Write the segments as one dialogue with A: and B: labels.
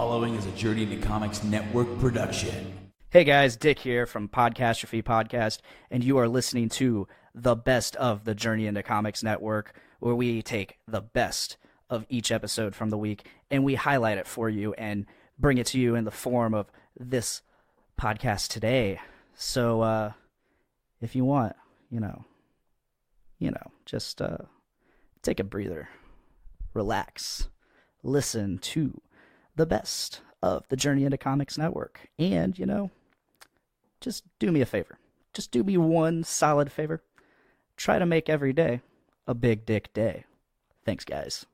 A: following is a Journey into Comics Network production.
B: Hey guys, Dick here from Podcastrophe Podcast, and you are listening to the best of the Journey into Comics Network, where we take the best of each episode from the week and we highlight it for you and bring it to you in the form of this podcast today. So, if you want, just take a breather, relax, listen to the best of the Journey into Comics Network, and, just do me a favor. Just do me one solid favor. Try to make every day a Big Dick Day. Thanks, guys.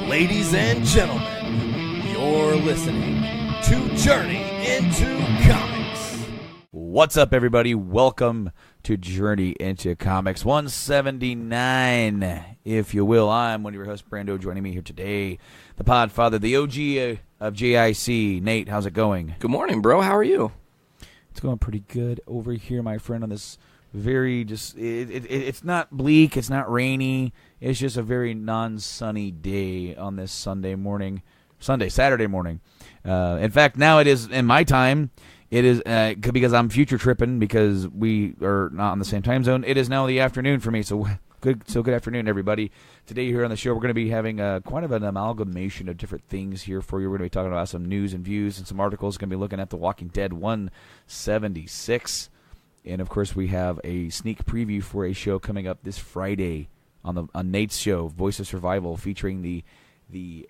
A: Ladies and gentlemen, you're listening to Journey into Comics. What's up, everybody? Welcome to Journey into Comics 179, if you will. I'm one of your hosts, Brando. Joining me here today, the Podfather, the OG of JIC. Nate, how's it going?
C: Good morning, bro. How are you?
A: It's going pretty good over here, my friend, on this very it's not bleak, it's not rainy. It's just a very non-sunny day on this Saturday morning. In fact, now it is, in my time, it is, because I'm future tripping because we are not on the same time zone, it is now the afternoon for me, so good afternoon, everybody. Today here on the show, we're going to be having quite of an amalgamation of different things here for you. We're going to be talking about some news and views and some articles. Going to be looking at The Walking Dead 176. And, of course, we have a sneak preview for a show coming up this Friday on Nate's show, Voice of Survival, featuring the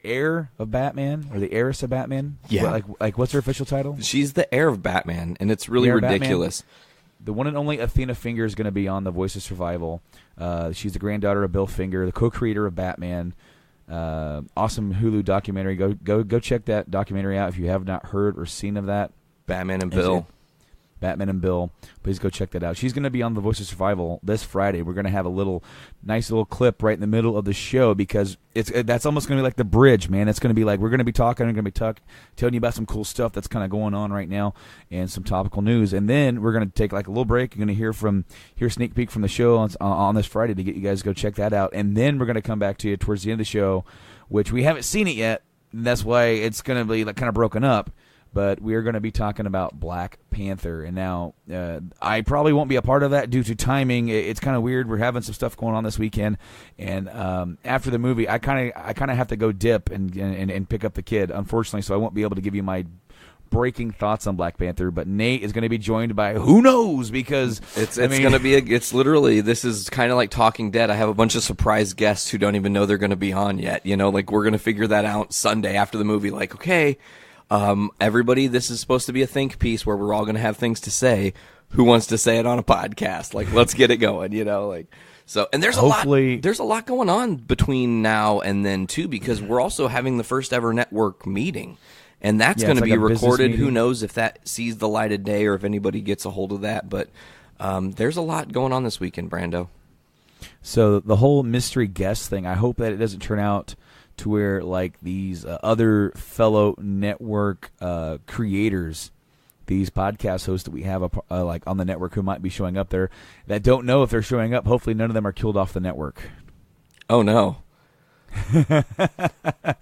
A: heir of Batman, or the heiress of Batman.
C: Yeah.
A: Like what's her official title?
C: She's the heir of Batman, and it's really ridiculous.
A: The one and only Athena Finger is going to be on the Voice of Survival. She's the granddaughter of Bill Finger, the co-creator of Batman. Awesome Hulu documentary. Go check that documentary out if you have not heard or seen of that.
C: Batman and Bill. Please go check that out. She's going to be on the Voice of Survival this Friday. We're going to have a nice little clip right in the middle of the show because that's almost going to be like the bridge, man. It's going to be like we're going to be talking, telling you about some cool stuff that's kind of going on right now and some topical news. And then we're going to take like a little break. You're going to hear a sneak peek from the show on this Friday to get you guys to go check that out. And then we're going to come back to you towards the end of the show, which we haven't seen it yet. And that's why it's going to be like kind of broken up. But we are going to be talking about Black Panther. And now I probably won't be a part of that due to timing. It's kind of weird. We're having some stuff going on this weekend. And after the movie, I kind of have to go dip and pick up the kid, unfortunately. So I won't be able to give you my breaking thoughts on Black Panther. But Nate is going to be joined by who knows, because it's going to be it's literally, this is kind of like Talking Dead. I have a bunch of surprise guests who don't even know they're going to be on yet. Like we're going to figure that out Sunday after the movie. Like, okay. Everybody, this is supposed to be a think piece where we're all going to have things to say. Who wants to say it on a podcast? Like, let's get it going, so, and there's a lot going on between now and then too, because we're also having the first ever network meeting, and that's going to be recorded. Who knows if that sees the light of day or if anybody gets a hold of that, but, there's a lot going on this weekend, Brando.
A: So the whole mystery guest thing, I hope that it doesn't turn out to where like these other fellow network creators, these podcast hosts that we have like on the network who might be showing up there that don't know if they're showing up. Hopefully none of them are killed off the network.
C: Oh no.
A: A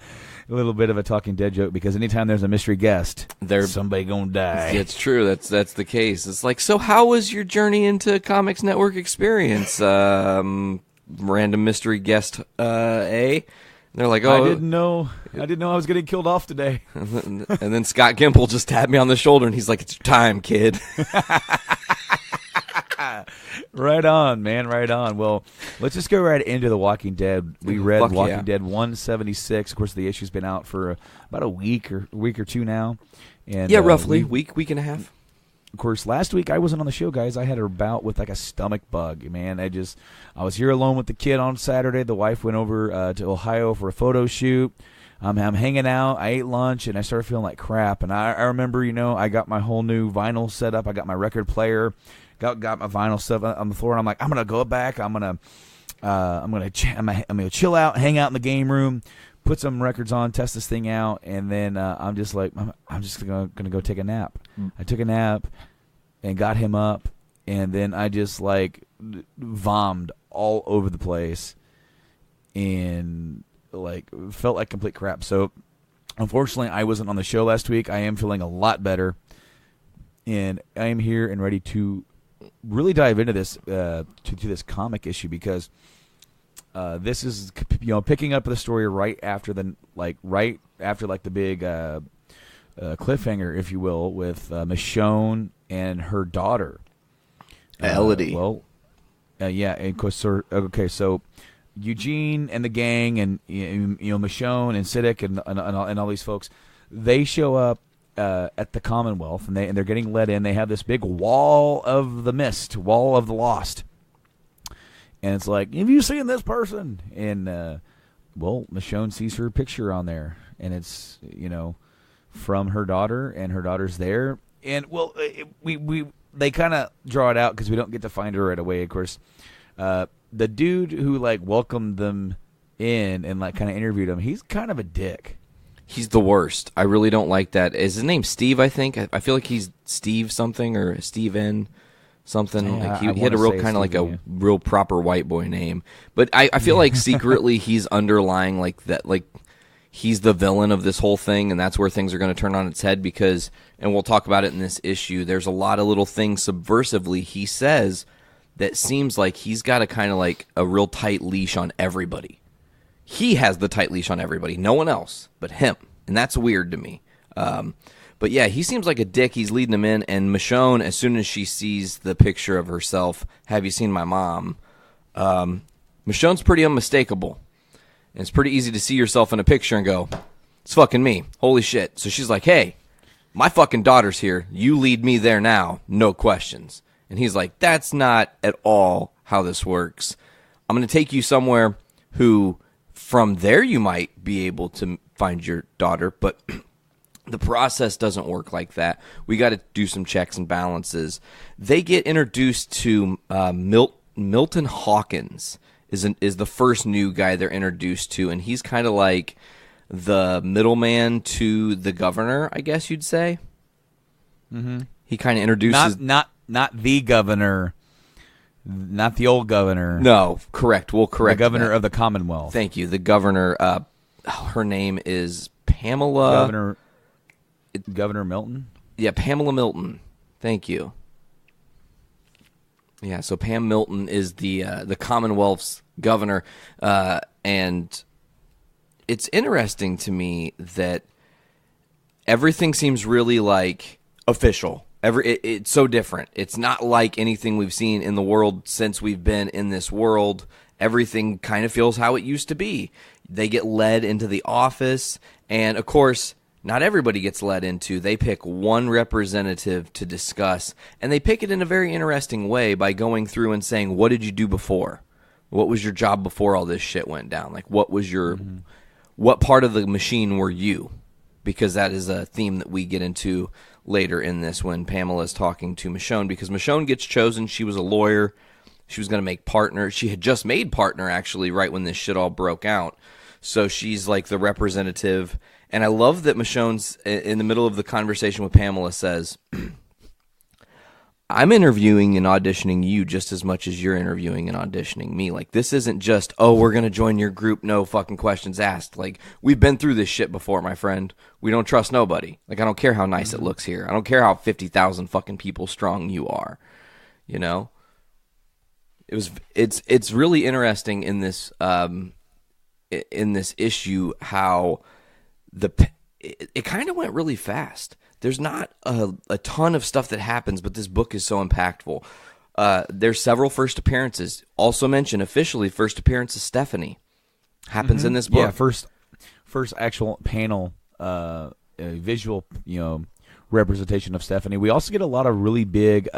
A: little bit of a Talking Dead joke, because anytime there's a mystery guest, there's somebody gonna die.
C: It's true. That's the case. It's like, so how was your Journey into Comics Network experience? Random mystery guest A. They're like, oh,
A: I didn't know I was getting killed off today.
C: And then Scott Gimple just tapped me on the shoulder, and he's like, it's your time, kid.
A: Right on, man, right on. Well, let's just go right into The Walking Dead. We read Walking Dead 176. Of course, the issue's been out for about a week or two now. And
C: yeah, roughly, week and a half.
A: Of course, last week I wasn't on the show, guys. I had a bout with like a stomach bug, man. I was here alone with the kid on Saturday. The wife went over to Ohio for a photo shoot. I'm hanging out. I ate lunch, and I started feeling like crap. And I remember, I got my whole new vinyl set up. I got my record player, got my vinyl stuff on the floor. And I'm like, I'm gonna go back. I'm gonna chill out, hang out in the game room, put some records on, test this thing out, and then I'm just gonna go take a nap. I took a nap and got him up, and then I just like vommed all over the place and like felt like complete crap. So
C: Unfortunately, I wasn't on the show last week. I am feeling a lot better, and I am here and ready to really dive into this to this comic issue because this is picking up the story right after the big cliffhanger, if you will, with Michonne and her daughter
D: Elodie.
C: Yeah, and okay, so Eugene and the gang, and Michonne and Siddiq and all these folks, they show up at the Commonwealth, and they're getting let in. They have this big wall of the mist, wall of the lost, and it's like, have you seen this person? And Michonne sees her picture on there, and it's from her daughter, and her daughter's there, and they kind of draw it out because we don't get to find her right away, of course. The dude who welcomed them in and kind of interviewed them, he's kind of a dick.
D: He's the worst. I really don't like that. Is his name Steve, I think? I feel like he's Steve something or Steven something.
C: Yeah,
D: he had a real kind of a real proper white boy name. But I feel like secretly he's underlying that, he's the villain of this whole thing, and that's where things are going to turn on its head because, and we'll talk about it in this issue, there's a lot of little things subversively he says that seems like he's got a kind of a real tight leash on everybody. He has the tight leash on everybody, no one else but him, and that's weird to me. But yeah, he seems like a dick. He's leading them in, and Michonne, as soon as she sees the picture of herself, have you seen my mom? Michonne's pretty unmistakable. And it's pretty easy to see yourself in a picture and go, it's fucking me. Holy shit. So she's like, hey, my fucking daughter's here. You lead me there now. No questions. And he's like, that's not at all how this works. I'm going to take you somewhere who from there you might be able to find your daughter, but the process doesn't work like that. We got to do some checks and balances. They get introduced to Milton Hawkins is the first new guy they're introduced to, and he's kind of like the middleman to the governor, I guess you'd say. Mm-hmm. He kind of introduces
C: not the governor, not the old governor.
D: No, correct. We'll correct
C: the governor
D: that.
C: of the Commonwealth.
D: Thank you. The governor. Her name is Pamela.
C: Governor Milton.
D: Yeah, Pamela Milton. Thank you. Yeah, so Pam Milton is the Commonwealth's governor, and it's interesting to me that everything seems really official. It's so different. It's not like anything we've seen in the world since we've been in this world. Everything kind of feels how it used to be. They get led into the office, and of course, not everybody gets led into. They pick one representative to discuss, and they pick it in a very interesting way by going through and saying, what did you do before? What was your job before all this shit went down? What was your what part of the machine were you? Because that is a theme that we get into later in this when Pamela is talking to Michonne, because Michonne gets chosen. She was a lawyer. She was going to make partner. She had just made partner, actually, right when this shit all broke out. So she's the representative. And I love that Michonne's in the middle of the conversation with Pamela says, I'm interviewing and auditioning you just as much as you're interviewing and auditioning me. This isn't just, we're going to join your group, no fucking questions asked. We've been through this shit before, my friend. We don't trust nobody. I don't care how nice it looks here. I don't care how 50,000 fucking people strong you are. It's really interesting in this issue how it kind of went really fast. There's not a ton of stuff that happens, but this book is so impactful. There's several first appearances. Also mentioned officially, first appearance of Stephanie happens in this book.
C: Yeah, first actual panel, visual, representation of Stephanie. We also get a lot of really big,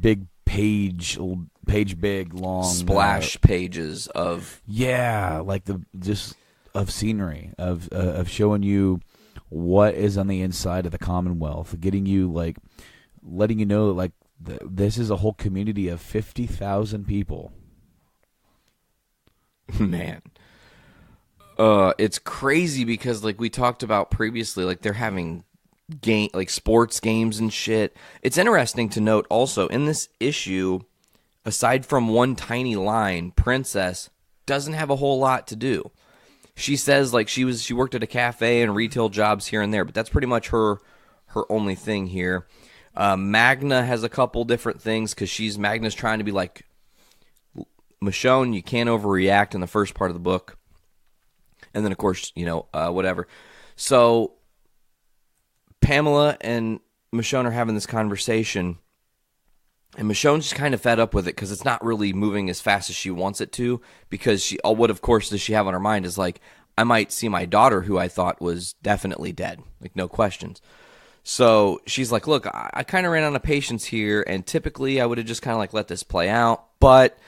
C: big page big long
D: splash pages of
C: of scenery of showing you what is on the inside of the Commonwealth, getting you letting you know this is a whole community of 50,000 people.
D: Man, it's crazy because we talked about previously, they're having sports games and shit. It's interesting to note also in this issue, aside from one tiny line, Princess doesn't have a whole lot to do. she says like she worked at a cafe and retail jobs here and there, but that's pretty much her only thing here. Magna has a couple different things because Magna's trying to be like Michonne. You can't overreact in the first part of the book, and then of course whatever. So Pamela and Michonne are having this conversation, and Michonne's just kind of fed up with it because it's not really moving as fast as she wants it to. Because what of course does she have on her mind is like, I might see my daughter, who I thought was definitely dead, like no questions. So she's like, look, I kind of ran out of patience here, and typically I would have just kind of like let this play out, but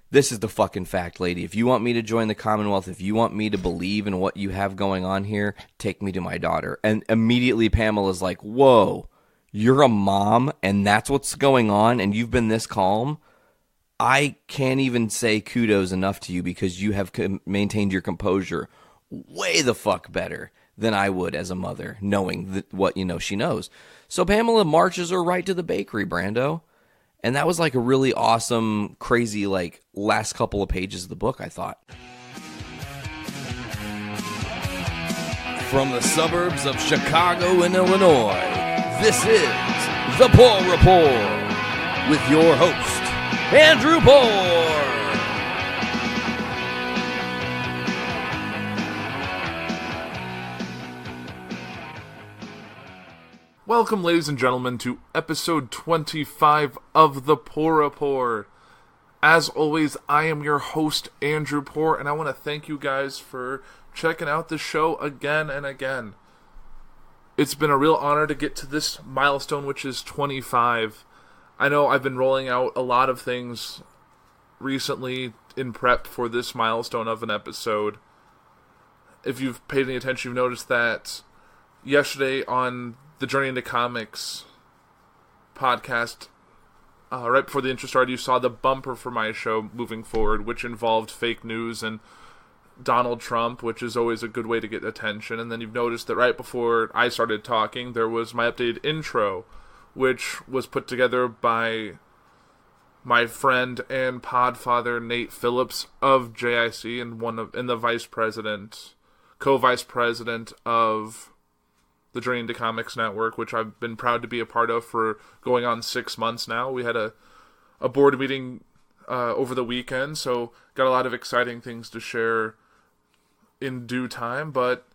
D: this is the fucking fact, lady. If you want me to join the Commonwealth, if you want me to believe in what you have going on here, take me to my daughter. And immediately Pamela's like, whoa, you're a mom, and that's what's going on, and you've been this calm? I can't even say kudos enough to you because you have maintained your composure way the fuck better than I would as a mother, knowing what she knows. So Pamela marches her right to the bakery, Brando. And that was like a really awesome, crazy, like last couple of pages of the book, I thought.
E: From the suburbs of Chicago and Illinois, this is The Poor Report with your host, Andrew Poor.
F: Welcome, ladies and gentlemen, to episode 25 of The Poor Report. As always, I am your host, Andrew Poor, and I want to thank you guys for checking out the show again and again. It's been a real honor to get to this milestone, which is 25. I know I've been rolling out a lot of things recently in prep for this milestone of an episode. If you've paid any attention, you've noticed that yesterday on the Journey into Comics podcast, right before the intro started, you saw the bumper for my show moving forward, which involved fake news and Donald Trump, which is always a good way to get attention. And then you've noticed that right before I started talking, there was my updated intro, which was put together by my friend and podfather Nate Phillips of JIC and the co-vice president of the Journey into Comics Network, which I've been proud to be a part of for going on 6 months now. We had a board meeting over the weekend, so got a lot of exciting things to share in due time. But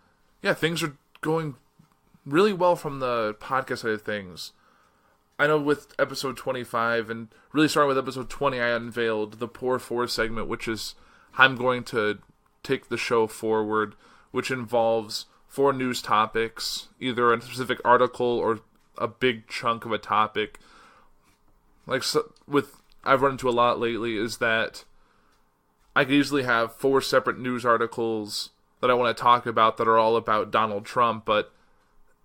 F: yeah, things are going really well from the podcast side of things. I know with episode 25, and really starting with episode 20, I unveiled the Poor Four segment, which is how I'm going to take the show forward, which involves 4 news topics, either a specific article or a big chunk of a topic. I've run into a lot lately is that I could easily have 4 separate news articles that I want to talk about that are all about Donald Trump, but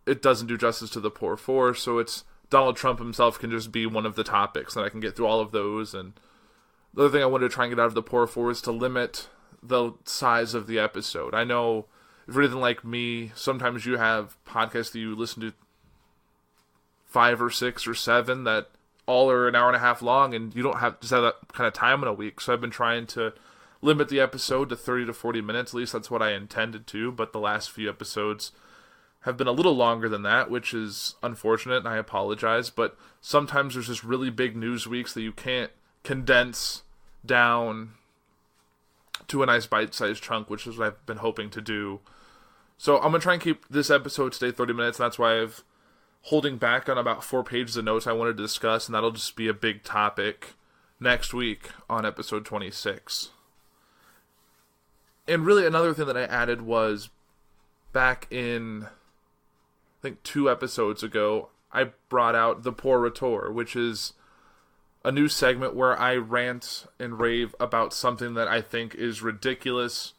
F: it doesn't do justice to the Poor Four, so it's Donald Trump himself can just be one of the topics, and I can get through all of those. And the other thing I wanted to try and get out of the Poor Four is to limit the size of the episode. I know if you're anything like me, sometimes you have podcasts that you listen to 5 or 6 or 7 that all are an hour and a half long, and you don't have that kind of time in a week. So I've been trying to limit the episode to 30 to 40 minutes. At least that's what I intended to, but the last few episodes have been a little longer than that, which is unfortunate, and I apologize. But sometimes there's just really big news weeks that you can't condense down to a nice bite-sized chunk, which is what I've been hoping to do. So I'm going to try and keep this episode today 30 minutes, and that's why I've holding back on about 4 pages of notes I wanted to discuss, and that'll just be a big topic next week on episode 26. And really another thing that I added was back in, I think 2 episodes ago, I brought out the Poor Retort, which is a new segment where I rant and rave about something that I think is ridiculous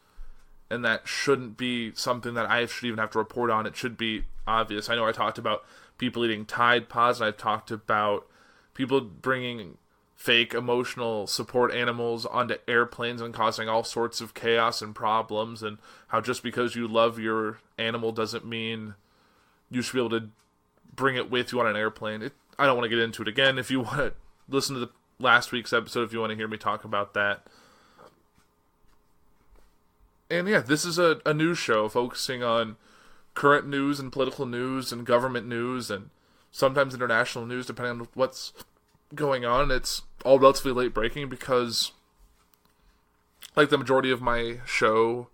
F: and that shouldn't be something that I should even have to report on. It should be obvious. I know I talked about people eating Tide Pods, and I've talked about people bringing fake emotional support animals onto airplanes and causing all sorts of chaos and problems, and how just because you love your animal doesn't mean you should be able to bring it with you on an airplane. I don't want to get into it again. If you want to listen to the last week's episode, if you want to hear me talk about that. And yeah, this is a news show focusing on current news and political news and government news and sometimes international news, depending on what's going on. It's all relatively late breaking because, like the majority of my show,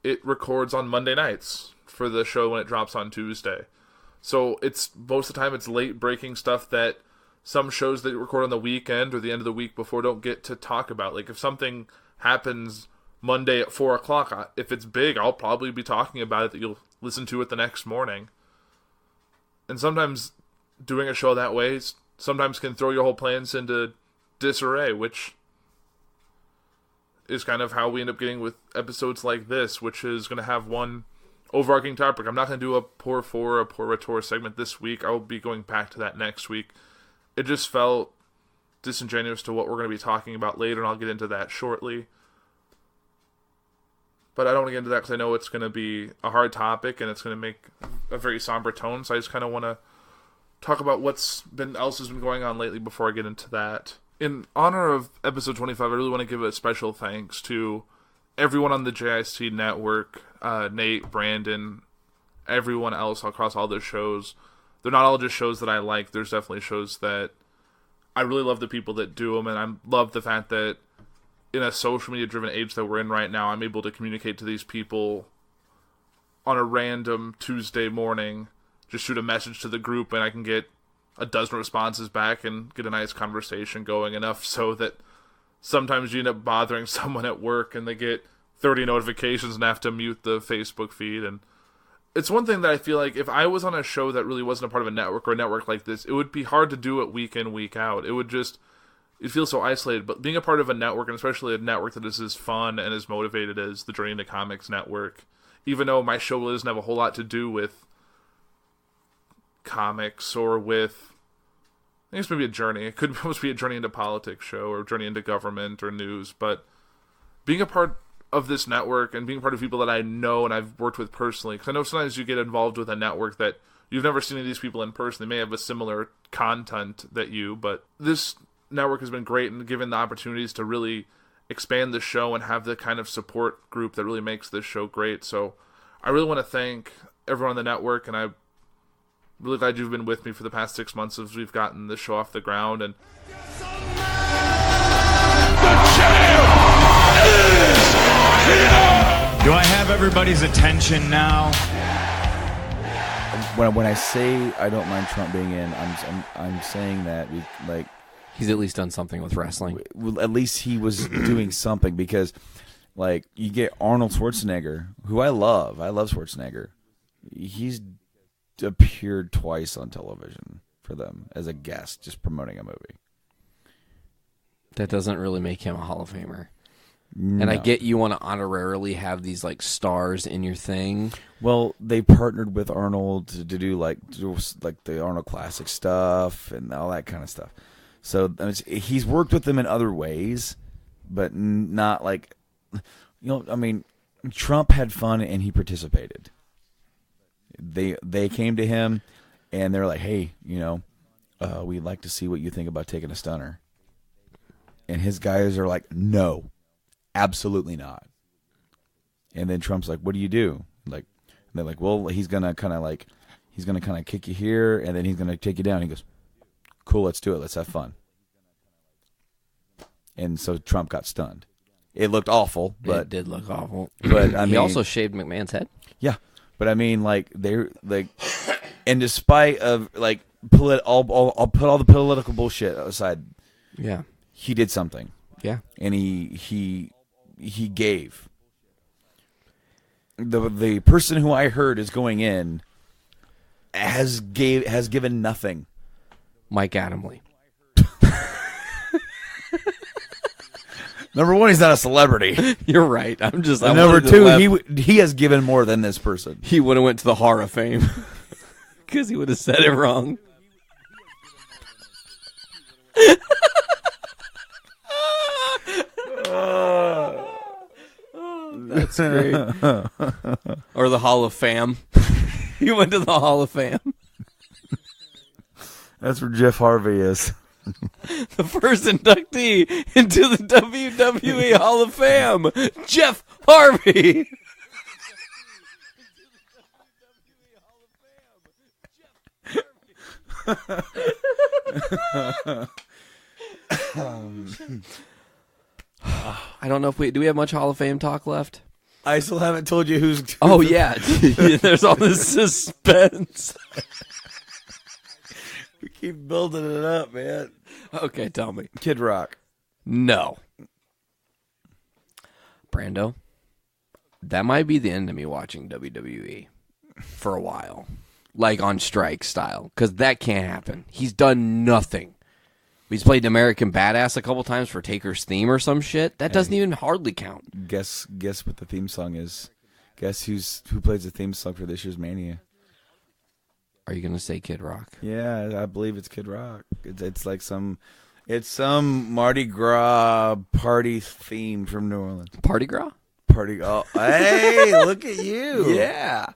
F: it records on Monday nights for the show when it drops on Tuesday. So it's most of the time it's late breaking stuff that some shows that record on the weekend or the end of the week before don't get to talk about. Like if something happens Monday at 4 o'clock, if it's big, I'll probably be talking about it that you'll listen to it the next morning. And sometimes doing a show that way sometimes can throw your whole plans into disarray, which is kind of how we end up getting with episodes like this, which is going to have one overarching topic. I'm not going to do a Pour For, a Pour Retour segment this week. I will be going back to that next week. It just felt disingenuous to what we're going to be talking about later, and I'll get into that shortly. But I don't want to get into that because I know it's going to be a hard topic and it's going to make a very somber tone. So I just kind of want to talk about what's been else has been going on lately before I get into that. In honor of episode 25, I really want to give a special thanks to everyone on the JIC network, Nate, Brandon, everyone else across all the shows. They're not all just shows that I like. There's definitely shows that I really love the people that do them, and I love the fact that in a social media driven age that we're in right now, I'm able to communicate to these people on a random Tuesday morning, just shoot a message to the group and I can get a dozen responses back and get a nice conversation going, enough so that sometimes you end up bothering someone at work and they get 30 notifications and have to mute the Facebook feed. And it's one thing that I feel like if I was on a show that really wasn't a part of a network or a network like this, it would be hard to do it week in, week out. It feels so isolated, but being a part of a network, and especially a network that is as fun and as motivated as the Journey into Comics network, even though my show doesn't have a whole lot to do with comics or with, I guess maybe a journey. It could almost be a journey into politics show or journey into government or news, but being a part of this network and being part of people that I know and I've worked with personally, because I know sometimes you get involved with a network that you've never seen any of these people in person. They may have a similar content that you, but this network has been great and given the opportunities to really expand the show and have the kind of support group that really makes this show great. So I really want to thank everyone on the network, and I'm really glad you've been with me for the past 6 months as we've gotten this show off the ground. And
G: do I have everybody's attention now?
C: When I say I don't mind Trump being in, I'm saying that like
D: He's at least done something with wrestling.
C: Well, at least he was doing something, because like you get Arnold Schwarzenegger, who I love Schwarzenegger. He's appeared twice on television for them as a guest, just promoting a movie.
D: That doesn't really make him a Hall of Famer.
C: No.
D: And I get you want to honorarily have these like stars in your thing.
C: Well, they partnered with Arnold to do like the Arnold Classic stuff and all that kind of stuff. So I mean, he's worked with them in other ways, but not like, I mean, Trump had fun and he participated. They came to him and they're like, hey, we'd like to see what you think about taking a stunner. And his guys are like, no, absolutely not. And then Trump's like, what do you do? Like, and they're like, well, he's gonna kind of kick you here, and then he's gonna take you down. He goes, cool, let's do it. Let's have fun. And so Trump got stunned. It looked awful, but
D: it did look awful.
C: But I mean,
D: he also shaved McMahon's head.
C: Yeah, but I mean, like they're like, and despite of like I'll put all the political bullshit aside.
D: Yeah,
C: he did something.
D: Yeah,
C: and he gave. The person who I heard is going in has given nothing.
D: Mike Adamle.
C: Number one, he's not a celebrity.
D: You're right. I'm just.
C: Number two, he has given more than this person.
D: He would have went to the Hall of Fame because he would have said it wrong. That's great. Or the Hall of Fam. He went to the Hall of Fam.
C: That's where Jeff Harvey is.
D: The first inductee into the WWE Hall of Fame, Jeff Harvey. I don't know if do we have much Hall of Fame talk left?
C: I still haven't told you who's.
D: Oh yeah, there's all this suspense.
C: We keep building it up, man.
D: Okay, tell me.
C: Kid Rock.
D: No. Brando, that might be the end of me watching WWE for a while. Like on strike style. Because that can't happen. He's done nothing. He's played American Badass a couple times for Taker's theme or some shit. That doesn't even hardly count.
C: Guess what the theme song is. Guess who plays the theme song for this year's Mania?
D: Are you going to say Kid Rock?
C: Yeah, I believe it's Kid Rock. It's like some Mardi Gras party theme from New Orleans.
D: Party Gras?
C: Oh, hey, look at you.
D: Yeah.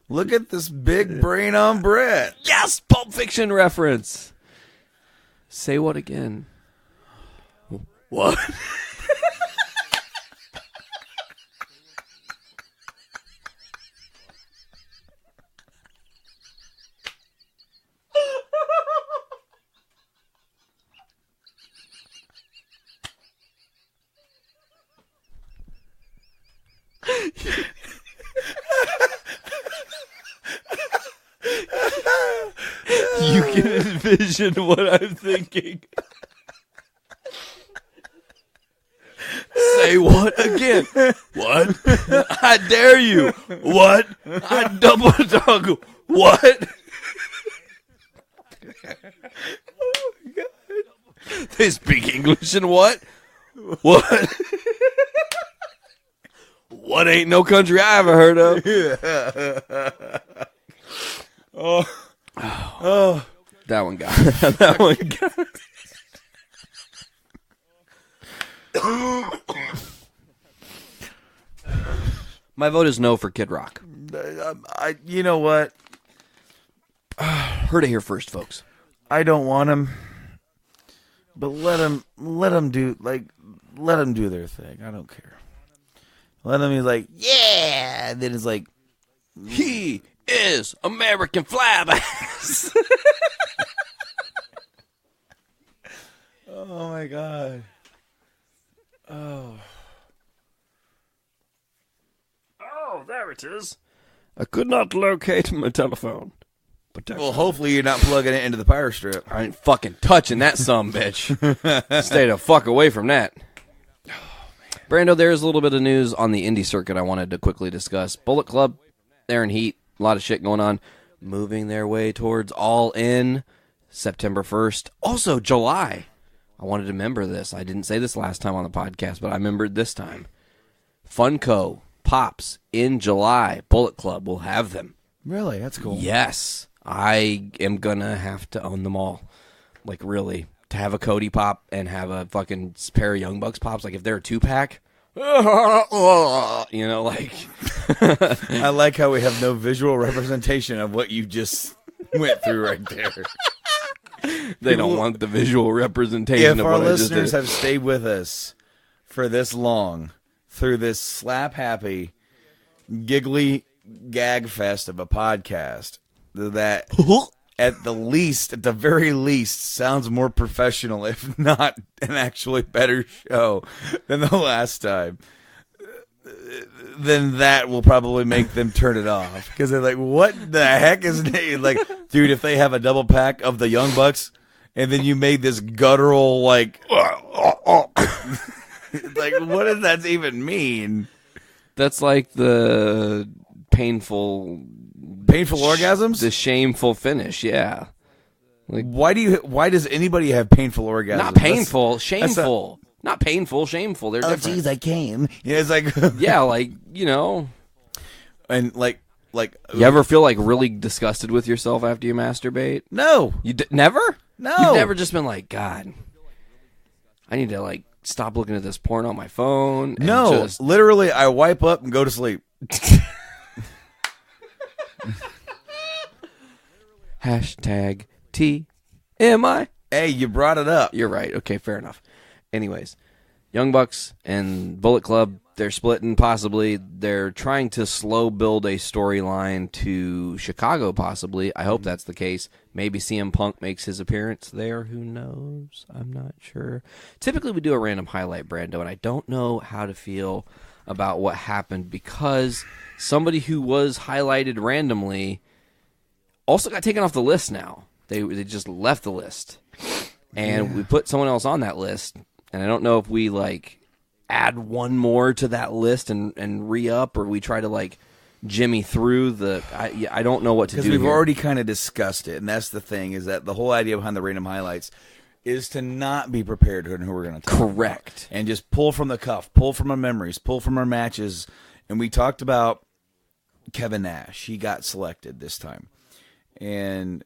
C: Look at this big brain on Brett.
D: Yes, Pulp Fiction reference. Say what again? What? You can envision what I'm thinking. Say what again? What? I dare you. What? I double dog. What? Oh my God. They speak English and what? What? What ain't no country I ever heard of? Oh. That one got it. That one got it. My vote is no for Kid Rock.
C: You know what?
D: Heard it here first, folks.
C: I don't want him, but let him do their thing. I don't care. Let him be like, yeah, and then it's like,
D: he is American Flabass.
C: Oh my God. Oh,
D: there it is. I could not locate my telephone.
C: well, hopefully you're not plugging it into the power strip.
D: I ain't fucking touching that sumbitch. Stay the fuck away from that. Brando, there's a little bit of news on the indie circuit I wanted to quickly discuss. Bullet Club, they're in heat. A lot of shit going on. Moving their way towards All In, September 1st. Also, July. I wanted to remember this. I didn't say this last time on the podcast, but I remembered this time. Funko pops in July. Bullet Club will have them.
C: Really? That's cool.
D: Yes. I am going to have to own them all. Like, really. To have a Cody pop and have a fucking pair of Young Bucks pops. Like, if they're a 2-pack. You know, like.
C: I like how we have no visual representation of what you just went through right there.
D: They don't want the visual representation
C: if
D: of
C: our
D: what I just
C: listeners
D: did.
C: have stayed with us for this long through this slap happy giggly gag fest of a podcast that at the very least sounds more professional, if not an actually better show than the last time, then that will probably make them turn it off, because they're like, what the heck is it? Like, dude, if they have a double pack of the Young Bucks and then you made this guttural like like, what does that even mean?
D: That's like the painful
C: orgasms?
D: The shameful finish, yeah. Like,
C: why does anybody have painful orgasms?
D: not painful, shameful. Not painful, shameful. They're different.
C: Geez, I came. Yeah, it's like
D: Yeah, like, you know.
C: and like
D: You ever feel like really disgusted with yourself after you masturbate?
C: no.
D: You never?
C: No.
D: You've never just been like, God, I need to like stop looking at this porn on my phone. And
C: No,
D: just...
C: literally, I wipe up and go to sleep.
D: Hashtag TMI.
C: Hey, you brought it up.
D: You're right. Okay, fair enough. Anyways, Young Bucks and Bullet Club, they're splitting possibly. They're trying to slow build a storyline to Chicago possibly. I hope that's the case. Maybe CM Punk makes his appearance there. Who knows? I'm not sure. Typically we do a random highlight, Brando, and I don't know how to feel about what happened because somebody who was highlighted randomly also got taken off the list now. They just left the list. And we put someone else on that list. And I don't know if we, add one more to that list and re-up, or we try to, jimmy through the... I don't know what to do.
C: Because we've already kind of discussed it, and that's the thing, is that the whole idea behind the random highlights is to not be prepared on who we're going to talk
D: Correct.
C: about. And just pull from the cuff, pull from our memories, pull from our matches. And we talked about Kevin Nash. He got selected this time. And,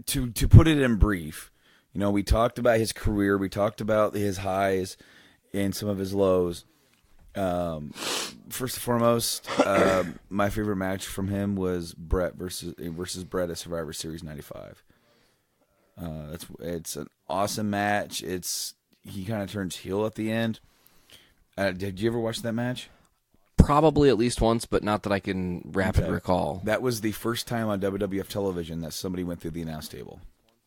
C: to put it in brief... we talked about his career. We talked about his highs and some of his lows. First and foremost, my favorite match from him was Brett versus Brett at Survivor Series 95. It's an awesome match. He kind of turns heel at the end. Did you ever watch that match?
D: Probably at least once, but not that I can rapid recall.
C: That was the first time on WWF television that somebody went through the announce table.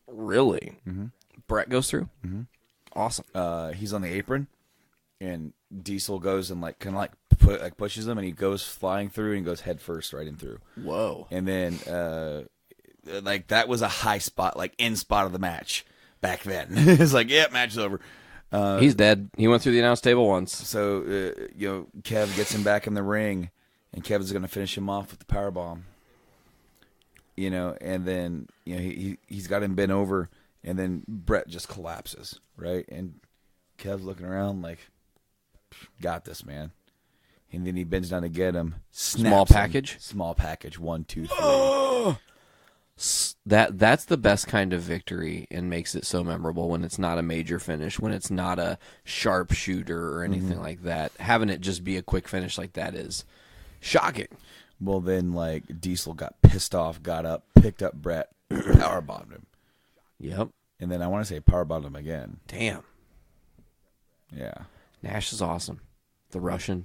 D: Really? Mm-hmm. Brett goes through?
C: Mm-hmm.
D: Awesome.
C: He's on the apron, and Diesel goes and pushes him, and he goes flying through and goes head first right in through.
D: Whoa.
C: And then that was a high spot, end spot of the match back then. It's match is over.
D: He's dead. He went through the announce table once.
C: So Kev gets him back in the ring, and Kev's going to finish him off with the powerbomb. And then he's got him bent over. And then Brett just collapses, right? And Kev's looking around got this, man. And then he bends down to get him.
D: Small package?
C: Small package. 1, 2, 3.
D: That's the best kind of victory and makes it so memorable when it's not a major finish, when it's not a sharpshooter or anything like that. Having it just be a quick finish like that is shocking.
C: Well, then, Diesel got pissed off, got up, picked up Brett, powerbombed him.
D: Yep.
C: And then I want to say powerbomb him again.
D: Damn.
C: Yeah.
D: Nash is awesome. The Russian.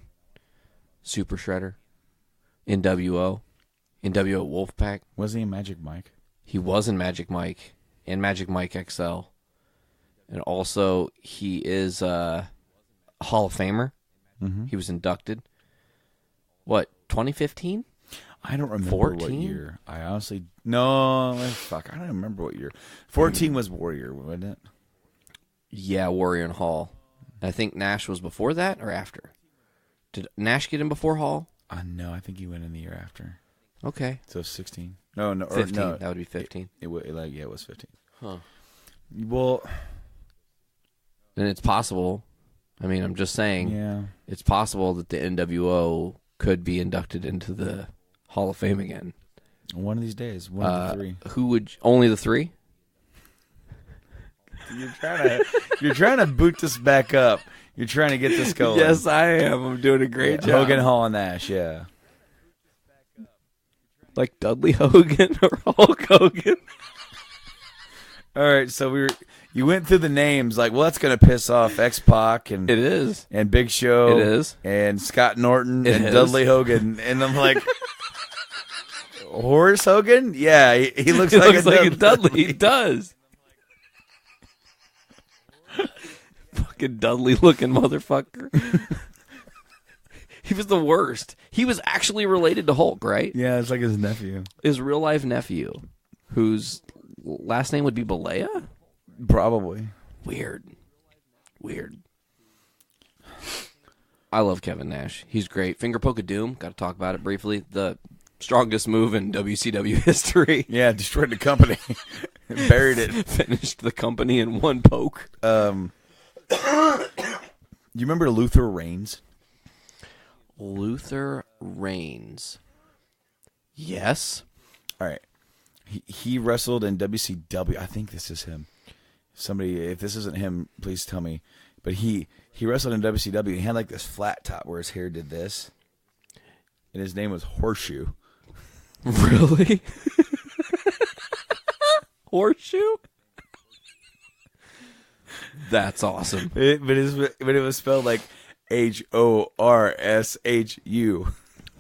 D: Super Shredder. NWO. NWO Wolfpack.
C: Wasn't he in Magic Mike?
D: He was in Magic Mike. And Magic Mike XL. And also, he is a Hall of Famer. Mm-hmm. He was inducted. What, 2015?
C: I don't remember
D: 14?
C: what year. I honestly... No, fuck. I don't remember what year. 14 was Warrior, wasn't it?
D: Yeah, Warrior and Hall. I think Nash was before that or after? Did Nash get in before Hall?
C: No, I think he went in the year after.
D: Okay.
C: So 16. No,
D: 15.
C: No,
D: that would be 15.
C: It was 15.
D: Huh.
C: Well...
D: And it's possible. I mean, I'm just saying.
C: Yeah.
D: It's possible that the NWO could be inducted into the Hall of Fame again.
C: One of these days. One of the three.
D: Who would... Only the three?
C: You're trying to boot this back up. You're trying to get this going.
D: Yes, I am. I'm doing a great job.
C: Hogan, Hall, and Nash, yeah.
D: Like Dudley Hogan or Hulk Hogan?
C: All right, so you went through the names that's going to piss off X-Pac and
D: it is,
C: and Big Show.
D: It is,
C: and Scott Norton
D: it
C: and
D: is.
C: Dudley Hogan, and I'm like, Horace Hogan? Yeah, he looks like
D: a Dudley. He does. Fucking Dudley looking motherfucker. He was the worst. He was actually related to Hulk, right?
C: Yeah, it's like his nephew.
D: His real life nephew, whose last name would be Balea?
C: Probably.
D: Weird. I love Kevin Nash. He's great. Finger Poke of Doom. Got to talk about it briefly. The strongest move in WCW history.
C: Yeah, destroyed the company. Buried it.
D: Finished the company in one poke.
C: You remember Luther Reigns?
D: Luther Reigns. Yes.
C: All right. He wrestled in WCW. I think this is him. Somebody, if this isn't him, please tell me. But he wrestled in WCW. He had this flat top where his hair did this. And his name was Horseshoe.
D: Really? Horseshoe? That's awesome.
C: but it was spelled like HORSHU.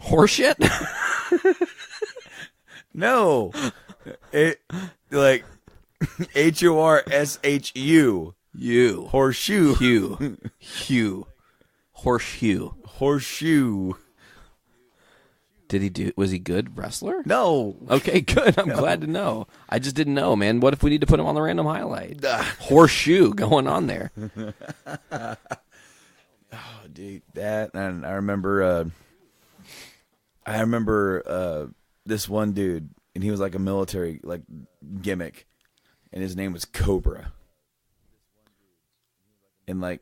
D: Horseshit?
C: No, it like HORSHU.
D: You.
C: Horseshoe.
D: Hugh. Horseshoe.
C: Horseshoe.
D: Was he good wrestler?
C: No.
D: Okay, good. I'm glad to know. I just didn't know, man. What if we need to put him on the random highlight? Horseshoe going on there.
C: Oh, dude, that, and I remember this one dude, and he was like a military like gimmick, and his name was Cobra, and like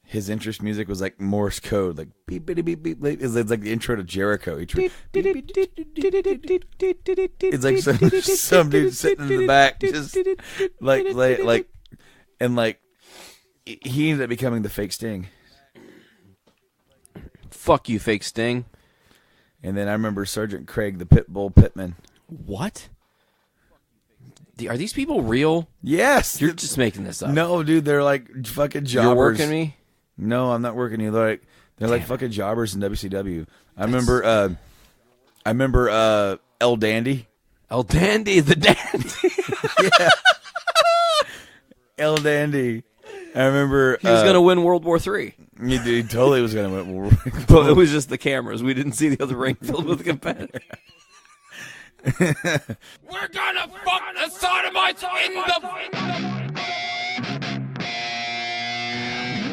C: his interest music was like Morse code, like beep beep beep beep. It's like the intro to Jericho. It's like some dude sitting in the back, just like, and like he ended up becoming the fake Sting.
D: Fuck you, fake Sting.
C: And then I remember Sergeant Craig, the Pitbull Pittman.
D: What? Are these people real?
C: Yes.
D: You're just making this up.
C: No, dude, they're like fucking jobbers.
D: You're working me?
C: No, I'm not working you. They're like fucking jobbers in WCW. I remember El Dandy.
D: El Dandy, the Dandy.
C: Yeah. El Dandy. I remember
D: He was going to win World War III.
C: He totally was going to win World War.
D: But it was just the cameras. We didn't see the other ring filled with competitors.
E: We're gonna fuck the sodomites in the...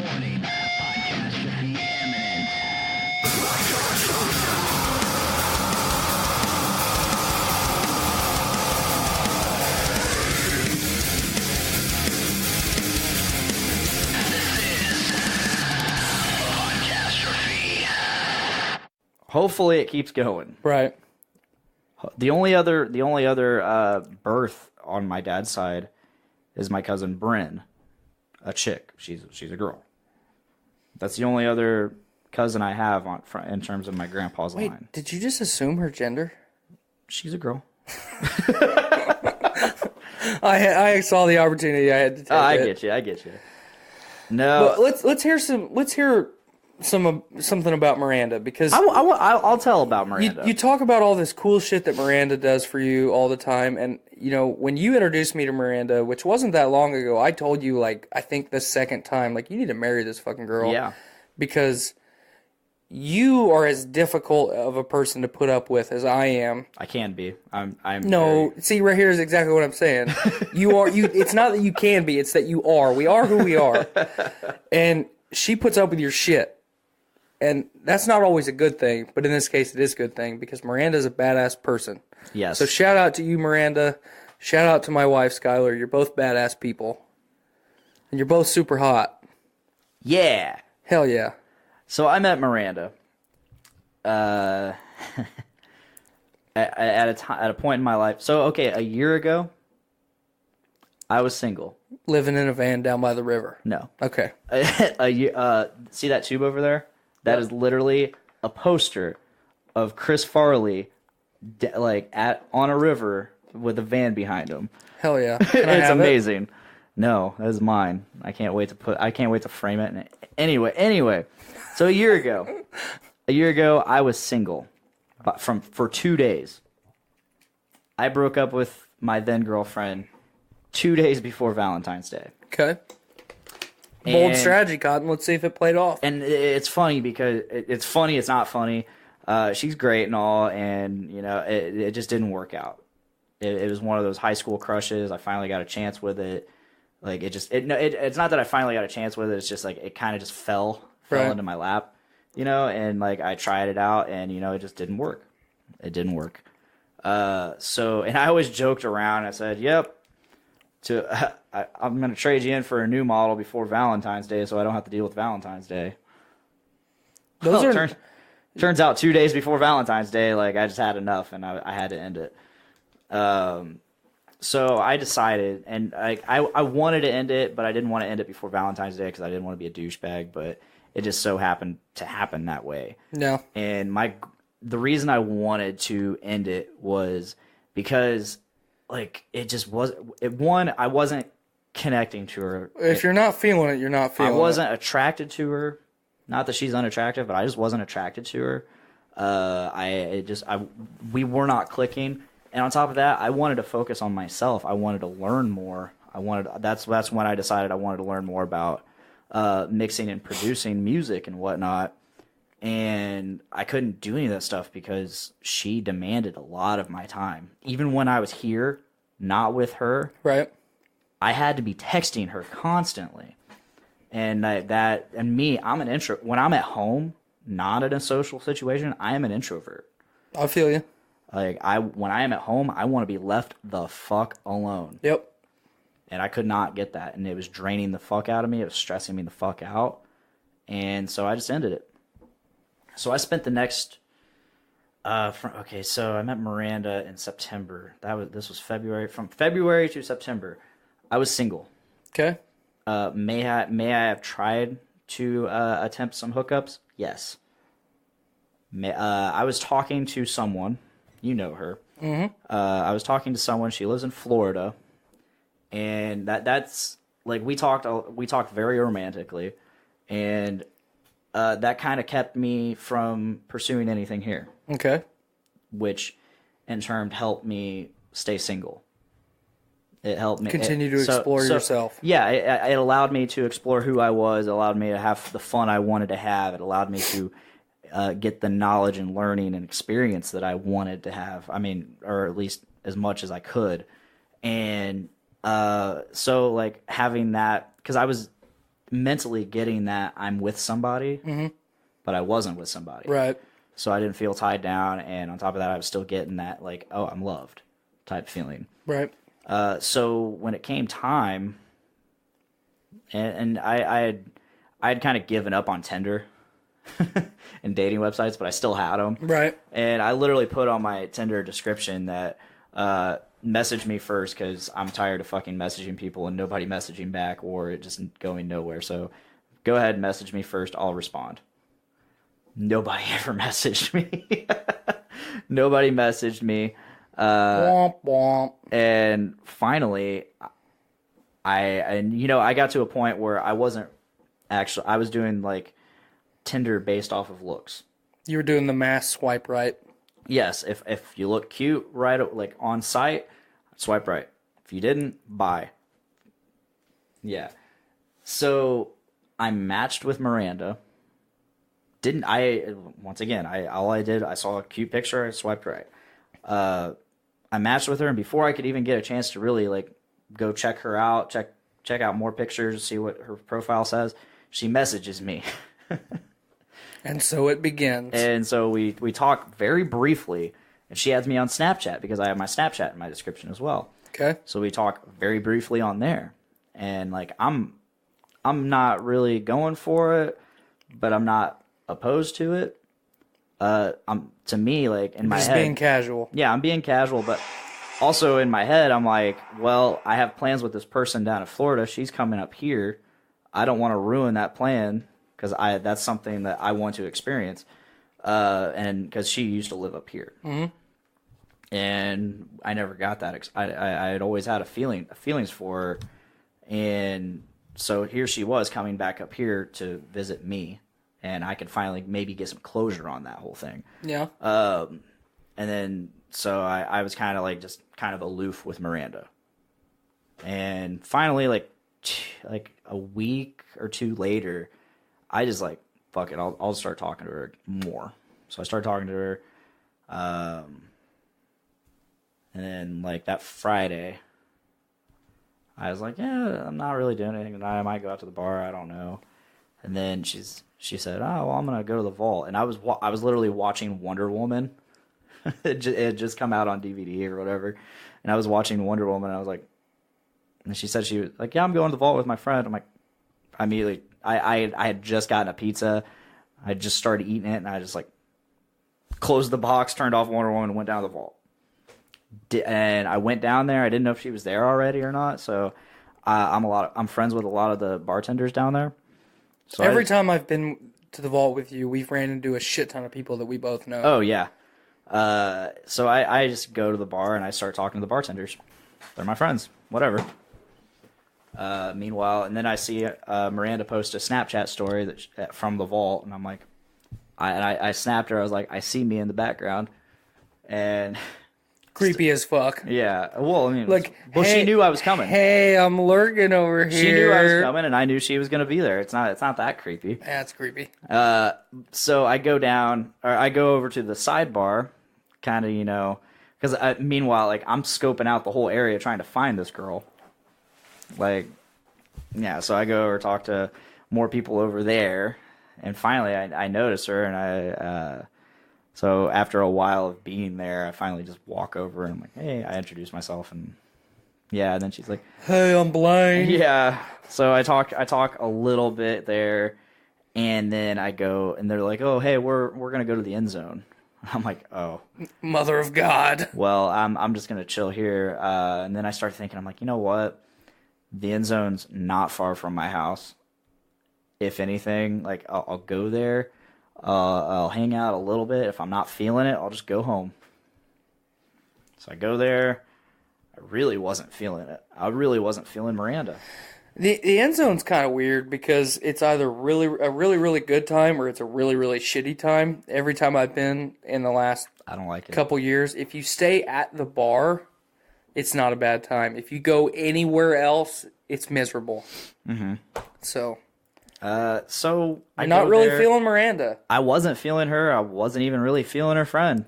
H: Warning, catastrophe imminent.
B: Hopefully it keeps going.
I: Right.
B: The only other birth on my dad's side is my cousin Bryn, a chick. She's a girl. That's the only other cousin I have in terms of my grandpa's
I: Wait,
B: line.
I: did you just assume her gender?
B: She's a girl.
I: I saw the opportunity. I had to take it.
B: I get you. No,
I: But let's hear something about Miranda, because
B: I'll tell about Miranda.
I: you talk about all this cool shit that Miranda does for you all the time, and you know, when you introduced me to Miranda, which wasn't that long ago, I told you, like, I think the second time, like, you need to marry this fucking girl.
B: Yeah.
I: Because you are as difficult of a person to put up with as I am.
B: I can be. I'm
I: No, see, right here is exactly what I'm saying. You are. It's not that you can be; it's that you are. We are who we are, and she puts up with your shit, and that's not always a good thing. But in this case, it is a good thing because Miranda's a badass person.
B: Yes.
I: So shout out to you, Miranda. Shout out to my wife, Skylar. You're both badass people, and you're both super hot.
B: Yeah.
I: Hell yeah.
B: So I met Miranda at a point in my life. So, okay, a year ago, I was single.
I: Living in a van down by the river.
B: No.
I: Okay.
B: See that tube over there? That is literally a poster of Chris Farley on a river with a van behind him.
I: Hell yeah. Can I
B: It's
I: have it?
B: amazing. No, that is mine. I can't wait to frame it. Anyway. So a year ago, I was single, but for 2 days. I broke up with my then girlfriend 2 days before Valentine's Day.
I: Okay. Bold
B: And-
I: strategy, Cotton. Let's see if it played off.
B: And it's funny because it's funny. It's not funny. She's great and all, and you know, it just didn't work out. It was one of those high school crushes. I finally got a chance with it. Like it's not that I finally got a chance with it. It's just like it kind of just fell
I: Right.
B: into my lap, you know. And like I tried it out, and you know, it just didn't work. It didn't work. So, and I always joked around. I said, "Yep, I'm going to trade you in for a new model before Valentine's Day, so I don't have to deal with Valentine's Day."
I: Those
B: Well,
I: are
B: turns out 2 days before Valentine's Day, like I just had enough, and I had to end it. So I decided, and I wanted to end it, but I didn't want to end it before Valentine's Day because I didn't want to be a douchebag. But it just so happened to happen that way.
I: no.
B: And the reason I wanted to end it was because, like, it just wasn't. I wasn't connecting to her.
I: If you're not feeling it, you're not feeling it.
B: I wasn't attracted to her. Not that she's unattractive, but I just wasn't attracted to her. We were not clicking. And on top of that, I wanted to focus on myself. I wanted to learn more. That's when I decided I wanted to learn more about mixing and producing music and whatnot. And I couldn't do any of that stuff because she demanded a lot of my time. Even when I was here, not with her,
I: Right.
B: I had to be texting her constantly. And I'm an intro. When I'm at home, not in a social situation, I am an introvert.
I: I feel you.
B: Like when I am at home, I want to be left the fuck alone.
I: Yep.
B: And I could not get that, and it was draining the fuck out of me. It was stressing me the fuck out, and so I just ended it. So I spent the next. So I met Miranda in September. This was February. From February to September, I was single.
I: Okay.
B: May I have tried to attempt some hookups? Yes. I was talking to someone. You know her. Mm-hmm. I was talking to someone. She lives in Florida, and that's like we talked very romantically, and that kind of kept me from pursuing anything here.
I: Okay.
B: Which, in turn, helped me stay single. It helped me
I: continue to explore yourself.
B: Yeah, it allowed me to explore who I was. It allowed me to have the fun I wanted to have. It allowed me to get the knowledge and learning and experience that I wanted to have. I mean, or at least as much as I could. And so, like, having that, because I was mentally getting that I'm with somebody, but I wasn't with somebody.
I: Right.
B: So I didn't feel tied down. And on top of that, I was still getting that, like, oh, I'm loved type feeling.
I: Right.
B: So when it came time, and I had kind of given up on Tinder and dating websites, but I still had them.
I: Right.
B: And I literally put on my Tinder description that message me first because I'm tired of fucking messaging people and nobody messaging back or it just going nowhere. So go ahead and message me first. I'll respond. Nobody ever messaged me. Nobody messaged me.
I: Womp womp.
B: And finally, I got to a point where I was doing like Tinder based off of looks.
I: You were doing the mass swipe right.
B: Yes, if you look cute right like on site, swipe right. If you didn't, bye. Yeah. So I matched with Miranda. I saw a cute picture, I swiped right. I matched with her, and before I could even get a chance to really like go check her out, check out more pictures, see what her profile says, she messages me.
I: And so it begins.
B: And so we talk very briefly, and she adds me on Snapchat because I have my Snapchat in my description as well.
I: Okay.
B: So we talk very briefly on there, and like I'm not really going for it, but I'm not opposed to it. To me, like in my head,
I: just being casual.
B: Yeah, I'm being casual, but also in my head, I'm like, well, I have plans with this person down in Florida. She's coming up here. I don't want to ruin that plan because that's something that I want to experience. And because she used to live up here, and I never got that. I had always had feelings for her, and so here she was coming back up here to visit me. And I could finally maybe get some closure on that whole thing.
I: Yeah.
B: And then, so I was kind of like, just kind of aloof with Miranda. And finally, like a week or two later, I just like, fuck it, I'll start talking to her more. So I started talking to her. And then like that Friday, I was like, yeah, I'm not really doing anything tonight. I might go out to the bar. I don't know. And then she said, oh, well, I'm going to go to the vault. And I was literally watching Wonder Woman. It had just come out on DVD or whatever. And I was watching Wonder Woman. And I was like, and she said, she was like, yeah, I'm going to the vault with my friend. I'm like, immediately, I had just gotten a pizza. I just started eating it. And I just like closed the box, turned off Wonder Woman, and went down to the vault. And I went down there. I didn't know if she was there already or not. So I'm friends with a lot of the bartenders down there. So
I: every time I've been to the vault with you, we've ran into a shit ton of people that we both know.
B: Oh, yeah. So I just go to the bar and I start talking to the bartenders. They're my friends. Whatever. Meanwhile, and then I see Miranda post a Snapchat story from the vault, and I'm like, I snapped her. I was like, I see me in the background, and
I: Creepy as fuck.
B: yeah. Well, I mean,
I: Like,
B: well,
I: hey,
B: she knew I was coming.
I: Hey, I'm lurking over here.
B: She knew I was coming, and I knew she was going to be there. It's not that creepy.
I: That's creepy.
B: So I go over to the sidebar, kind of, because meanwhile, like, I'm scoping out the whole area trying to find this girl. Like, yeah, so I go over, talk to more people over there, and finally I notice her, and so after a while of being there, I finally just walk over, and I'm like, hey, I introduce myself, and yeah, and then she's like,
I: Hey, I'm blind.
B: yeah. So I talk a little bit there, and then I go, and they're like, oh, hey, we're gonna go to the end zone. I'm like, oh,
I: Mother of God.
B: well, I'm just gonna chill here. And then I start thinking, I'm like, you know what? The end zone's not far from my house. If anything, like I'll go there. I'll hang out a little bit. If I'm not feeling it, I'll just go home. So I go there. I really wasn't feeling it. I really wasn't feeling Miranda.
I: The end zone's kind of weird because it's either a really good time or it's a really shitty time. Every time I've been in the last
B: I don't like it.
I: couple years, if you stay at the bar, it's not a bad time. If you go anywhere else, it's miserable. Mm-hmm. So
B: So I
I: I'm not
B: go
I: really
B: there.
I: feeling Miranda.
B: I wasn't feeling her. I wasn't even really feeling her friend.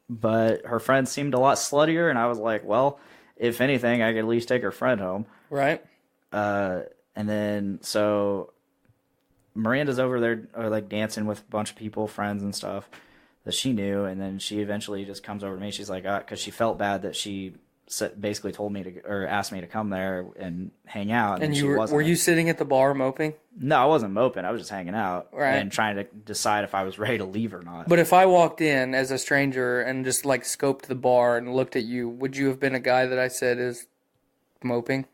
B: But her friend seemed a lot sluttier, and I was like, well, if anything, I could at least take her friend home.
I: Right?
B: And then, so Miranda's over there, like, dancing with a bunch of people, friends and stuff that she knew, and then she eventually just comes over to me. She's like, because she felt bad that she basically told me to, or asked me to come there and hang out.
I: And
B: she
I: were you sitting at the bar moping?
B: No, I wasn't moping. I was just hanging out
I: Right.
B: and trying to decide if I was ready to leave or not.
I: But if I walked in as a stranger and just like scoped the bar and looked at you, would you have been a guy that I said is moping?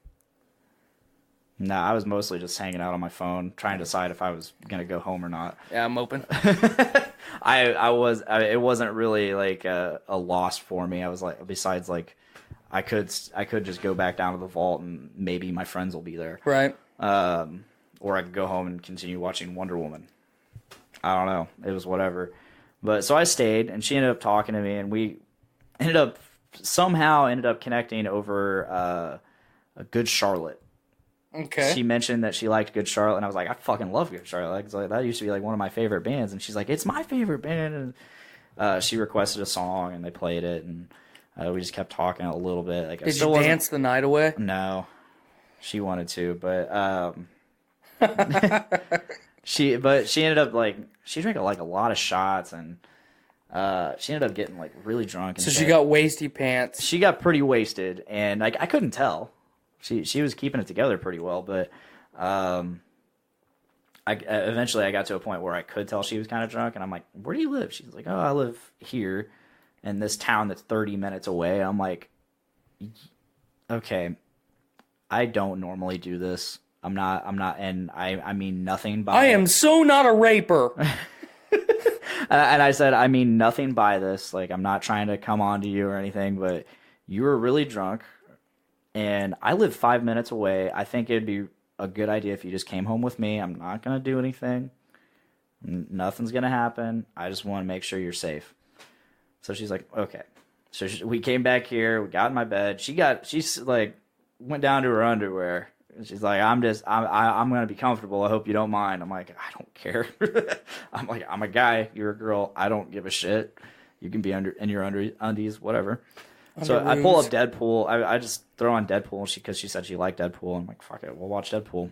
B: No, I was mostly just hanging out on my phone, trying to decide if I was gonna go home or not.
I: Yeah, I'm moping.
B: It wasn't really like a loss for me. I was like, besides like, I could just go back down to the vault and maybe my friends will be there.
I: Right.
B: Or I could go home and continue watching Wonder Woman. I don't know. It was whatever. But so I stayed, and she ended up talking to me, and we somehow ended up connecting over a Good Charlotte.
I: Okay.
B: She mentioned that she liked Good Charlotte, and I was like, I fucking love Good Charlotte. Like, that used to be like one of my favorite bands, and she's like, it's my favorite band. And she requested a song, and they played it, and we just kept talking a little bit. Like,
I: Did you dance the night away?
B: No, she wanted to, but she ended up like she drank like a lot of shots, and she ended up getting like really drunk. And
I: So she got wasty pants.
B: She got pretty wasted, and like I couldn't tell. She was keeping it together pretty well, but eventually I got to a point where I could tell she was kind of drunk, and I'm like, "Where do you live?" She's like, "Oh, I live here in this town that's 30 minutes away." I'm like, "Okay, I don't normally do this. I'm not, and I mean nothing by
I: I am so not a raper.
B: And I said, I mean nothing by this. Like, I'm not trying to come on to you or anything, but you were really drunk, and I live 5 minutes away. I think it'd be a good idea if you just came home with me. I'm not going to do anything. Nothing's going to happen. I just want to make sure you're safe. So she's like, okay. So we came back here. We got in my bed. She's like, went down to her underwear. And she's like, I'm going to be comfortable. I hope you don't mind. I'm like, I don't care. I'm like, I'm a guy. You're a girl. I don't give a shit. You can be in your undies, whatever. So I pull up Deadpool. I just throw on Deadpool because she said she liked Deadpool. I'm like, fuck it, we'll watch Deadpool.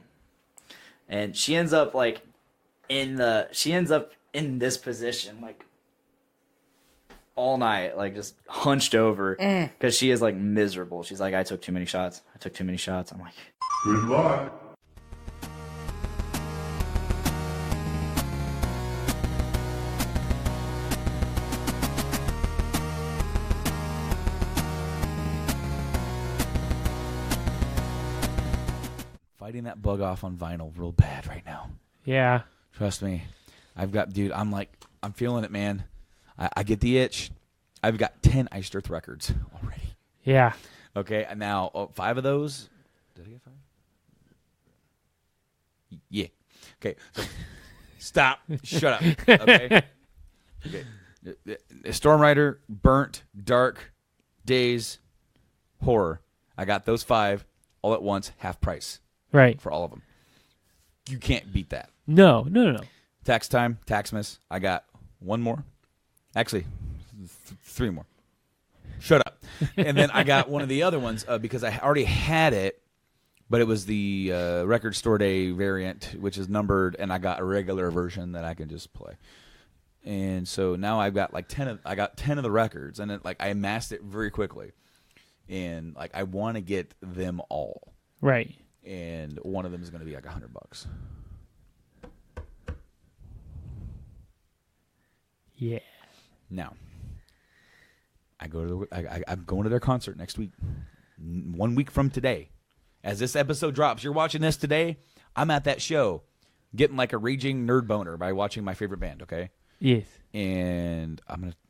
B: And she ends up like in this position like all night, like just hunched over because she is like miserable. She's like, I took too many shots. I'm like,
J: good luck.
C: Fighting that bug off on vinyl real bad right now.
K: Yeah.
C: Trust me. I'm feeling it, man. I get the itch. I've got 10 Iced Earth records already.
K: Yeah.
C: Okay, and now 5 of those Did I get 5? Yeah. Okay. So stop. Shut up. Okay. Okay. Storm Rider, Burnt, Dark, Days, Horror. I got those 5 all at once, half price
J: Right.
C: for all of them. You can't beat that.
J: No.
C: Tax Time, Taxmas. I got 1 more. Actually, 3 more. Shut up. And then I got one of the other ones because I already had it, but it was the Record Store Day variant, which is numbered, and I got a regular version that I can just play. And so now I've got like 10 of the records, and I amassed it very quickly. And like I want to get them all.
J: Right.
C: And one of them is going to be like $100.
J: Yeah.
C: Now, I'm going to their concert next week. 1 week from today. As this episode drops, you're watching this today, I'm at that show getting like a raging nerd boner by watching my favorite band, okay?
J: Yes.
C: And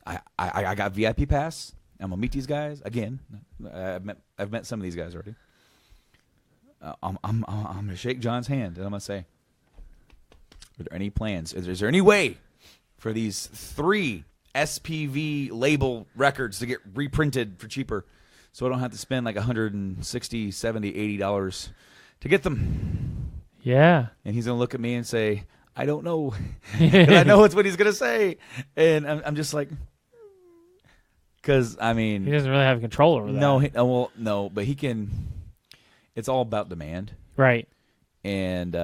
C: I got VIP pass. I'm gonna meet these guys again. I've met some of these guys already. I'm gonna shake John's hand and I'm gonna say, are there any plans? Is there any way for these 3 SPV label records to get reprinted for cheaper, so I don't have to spend like $160, $70, $80 to get them?
J: Yeah.
C: And he's gonna look at me and say, I don't know, because I know it's what he's gonna say, and I'm just like, because I mean,
J: he doesn't really have control over that.
C: No, but he can. It's all about demand,
J: right?
C: And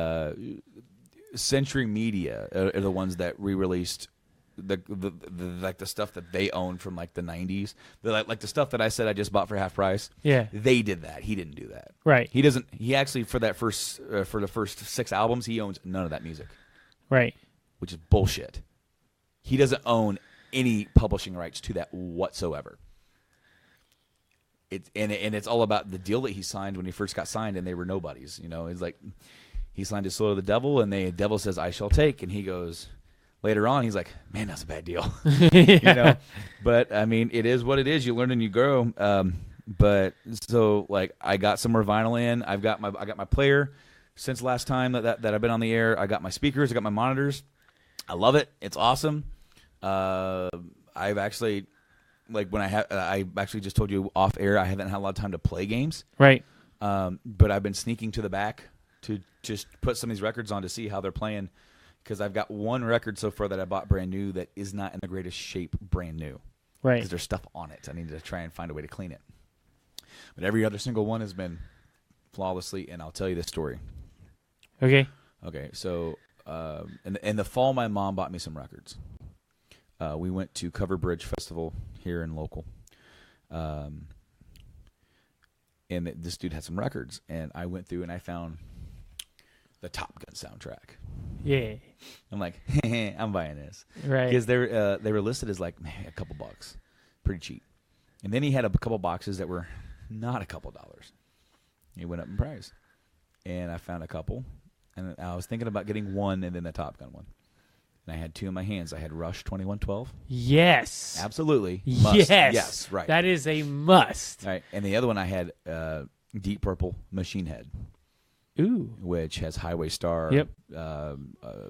C: Century Media are the ones that re-released the stuff that they own from like the 90s. Like the stuff that I said I just bought for half price.
J: Yeah,
C: they did that. He didn't do that.
J: Right.
C: He doesn't. He actually for the first 6 albums he owns none of that music.
J: Right.
C: Which is bullshit. He doesn't own any publishing rights to that whatsoever. It's all about the deal that he signed when he first got signed, and they were nobodies. You know, it's like he signed his soul to the devil, and the devil says, "I shall take," and he goes. Later on, he's like, "Man, that's a bad deal." You know, but I mean, it is what it is. You learn and you grow. But so like, I got some more vinyl in. I got my player since last time that I've been on the air. I got my speakers. I got my monitors. I love it. It's awesome. I've actually. Like when I actually just told you off air, I haven't had a lot of time to play games.
J: Right.
C: But I've been sneaking to the back to just put some of these records on to see how they're playing, because I've got one record so far that I bought brand new that is not in the greatest shape brand new.
J: Right.
C: Because there's stuff on it. I need to try and find a way to clean it. But every other single one has been flawlessly, and I'll tell you this story.
J: Okay.
C: Okay. So in the fall, my mom bought me some records. We went to Cover Bridge Festival here in local, and this dude had some records, and I went through and I found the Top Gun soundtrack.
J: Yeah,
C: I'm like, I'm buying this,
J: right?
C: Because they were listed as like a couple bucks, pretty cheap, and then he had a couple boxes that were not a couple dollars. He went up in price, and I found a couple, and I was thinking about getting one and then the Top Gun one. And I had 2 in my hands. I had Rush 2112.
J: Yes.
C: Absolutely. Must. Yes, right.
J: That is a must.
C: Right. And the other one I had Deep Purple Machine Head.
J: Ooh.
C: Which has Highway Star,
J: yep.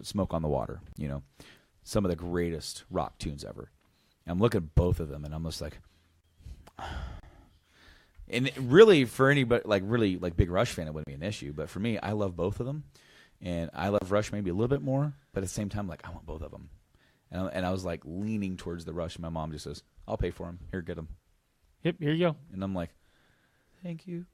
C: Smoke on the Water. You know, some of the greatest rock tunes ever. I'm looking at both of them, and I'm just like... And really, for anybody, like really like big Rush fan, it wouldn't be an issue. But for me, I love both of them. And I love Rush maybe a little bit more, but at the same time, like, I want both of them. And I was, like, leaning towards the Rush, and my mom just says, I'll pay for them. Here, get them.
J: Yep, here you go.
C: And I'm like, thank you.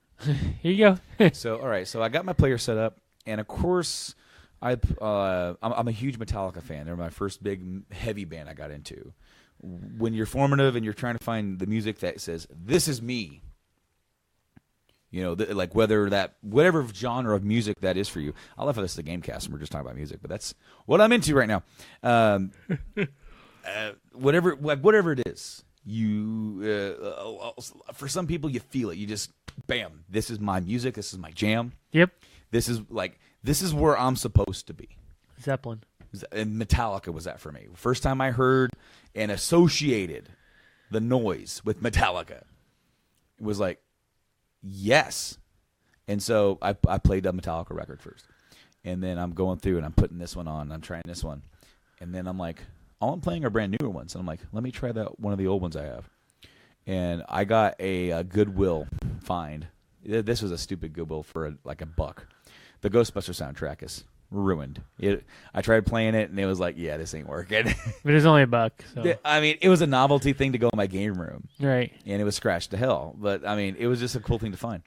J: Here you go.
C: So, all right, so I got my player set up, and, of course, I'm a huge Metallica fan. They're my first big, heavy band I got into. When you're formative and you're trying to find the music that says, this is me, you know, like whatever genre of music that is for you. I love how this is a Gamecast and we're just talking about music, but that's what I'm into right now. Whatever it is, for some people you feel it. You just, bam, this is my music. This is my jam.
J: Yep.
C: This is where I'm supposed to be.
J: Zeppelin.
C: And Metallica was that for me. First time I heard and associated the noise with Metallica, it was like, yes. And so I played a Metallica record first. And then I'm going through and I'm putting this one on. I'm trying this one. And then I'm like, all I'm playing are brand newer ones. And I'm like, let me try that one of the old ones I have. And I got a Goodwill find. This was a stupid Goodwill for like $1. The Ghostbusters soundtrack is ruined. I tried playing it, and it was like, yeah, this ain't working.
J: But it's only $1. So.
C: I mean, it was a novelty thing to go in my game room.
J: Right.
C: And it was scratched to hell. But, I mean, it was just a cool thing to find.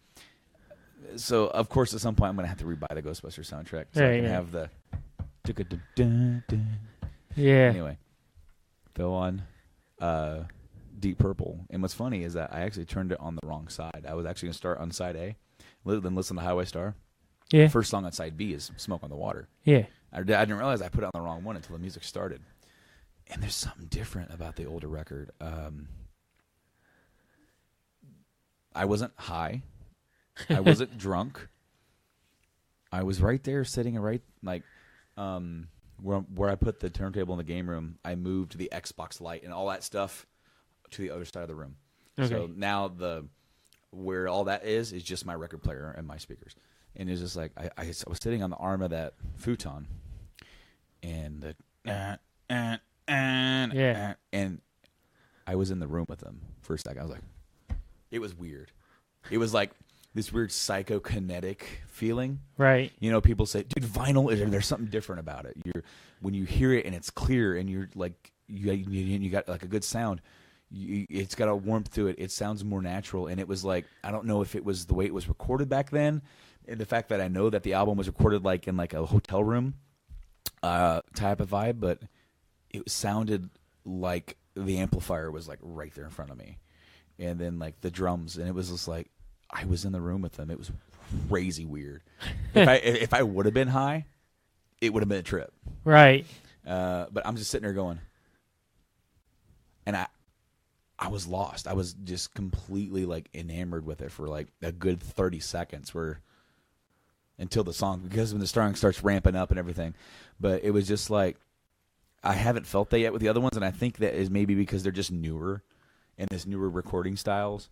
C: So, of course, at some point, I'm going to have to rebuy the Ghostbusters soundtrack so I can have the...
J: Yeah.
C: Anyway, fell on Deep Purple. And what's funny is that I actually turned it on the wrong side. I was actually going to start on side A, then listen to Highway Star.
J: Yeah.
C: First song on side B is Smoke on the Water.
J: Yeah.
C: I didn't realize I put it on the wrong one until the music started. And there's something different about the older record. I wasn't high. I wasn't drunk. I was right there sitting where I put the turntable in the game room. I moved the Xbox light and all that stuff to the other side of the room.
J: Okay.
C: So now where all that is just my record player and my speakers. And it was just like I was sitting on the arm of that futon, and and I was in the room with them for a second. I was like, it was weird. It was like this weird psychokinetic feeling.
J: Right.
C: You know, people say, dude, vinyl, there's something different about it. When you hear it and it's clear and you're like, you got like a good sound, it's got a warmth to it. It sounds more natural. And it was like, I don't know if it was the way it was recorded back then, and the fact that I know that the album was recorded like in like a hotel room type of vibe, but it sounded like the amplifier was like right there in front of me. And then like the drums, and it was just like, I was in the room with them. It was crazy weird. If I would have been high, it would have been a trip.
J: Right.
C: But I'm just sitting there going, and I was lost. I was just completely like enamored with it for like a good 30 seconds until the song, because when the song starts ramping up and everything. But it was just like, I haven't felt that yet with the other ones, and I think that is maybe because they're just newer and this newer recording styles.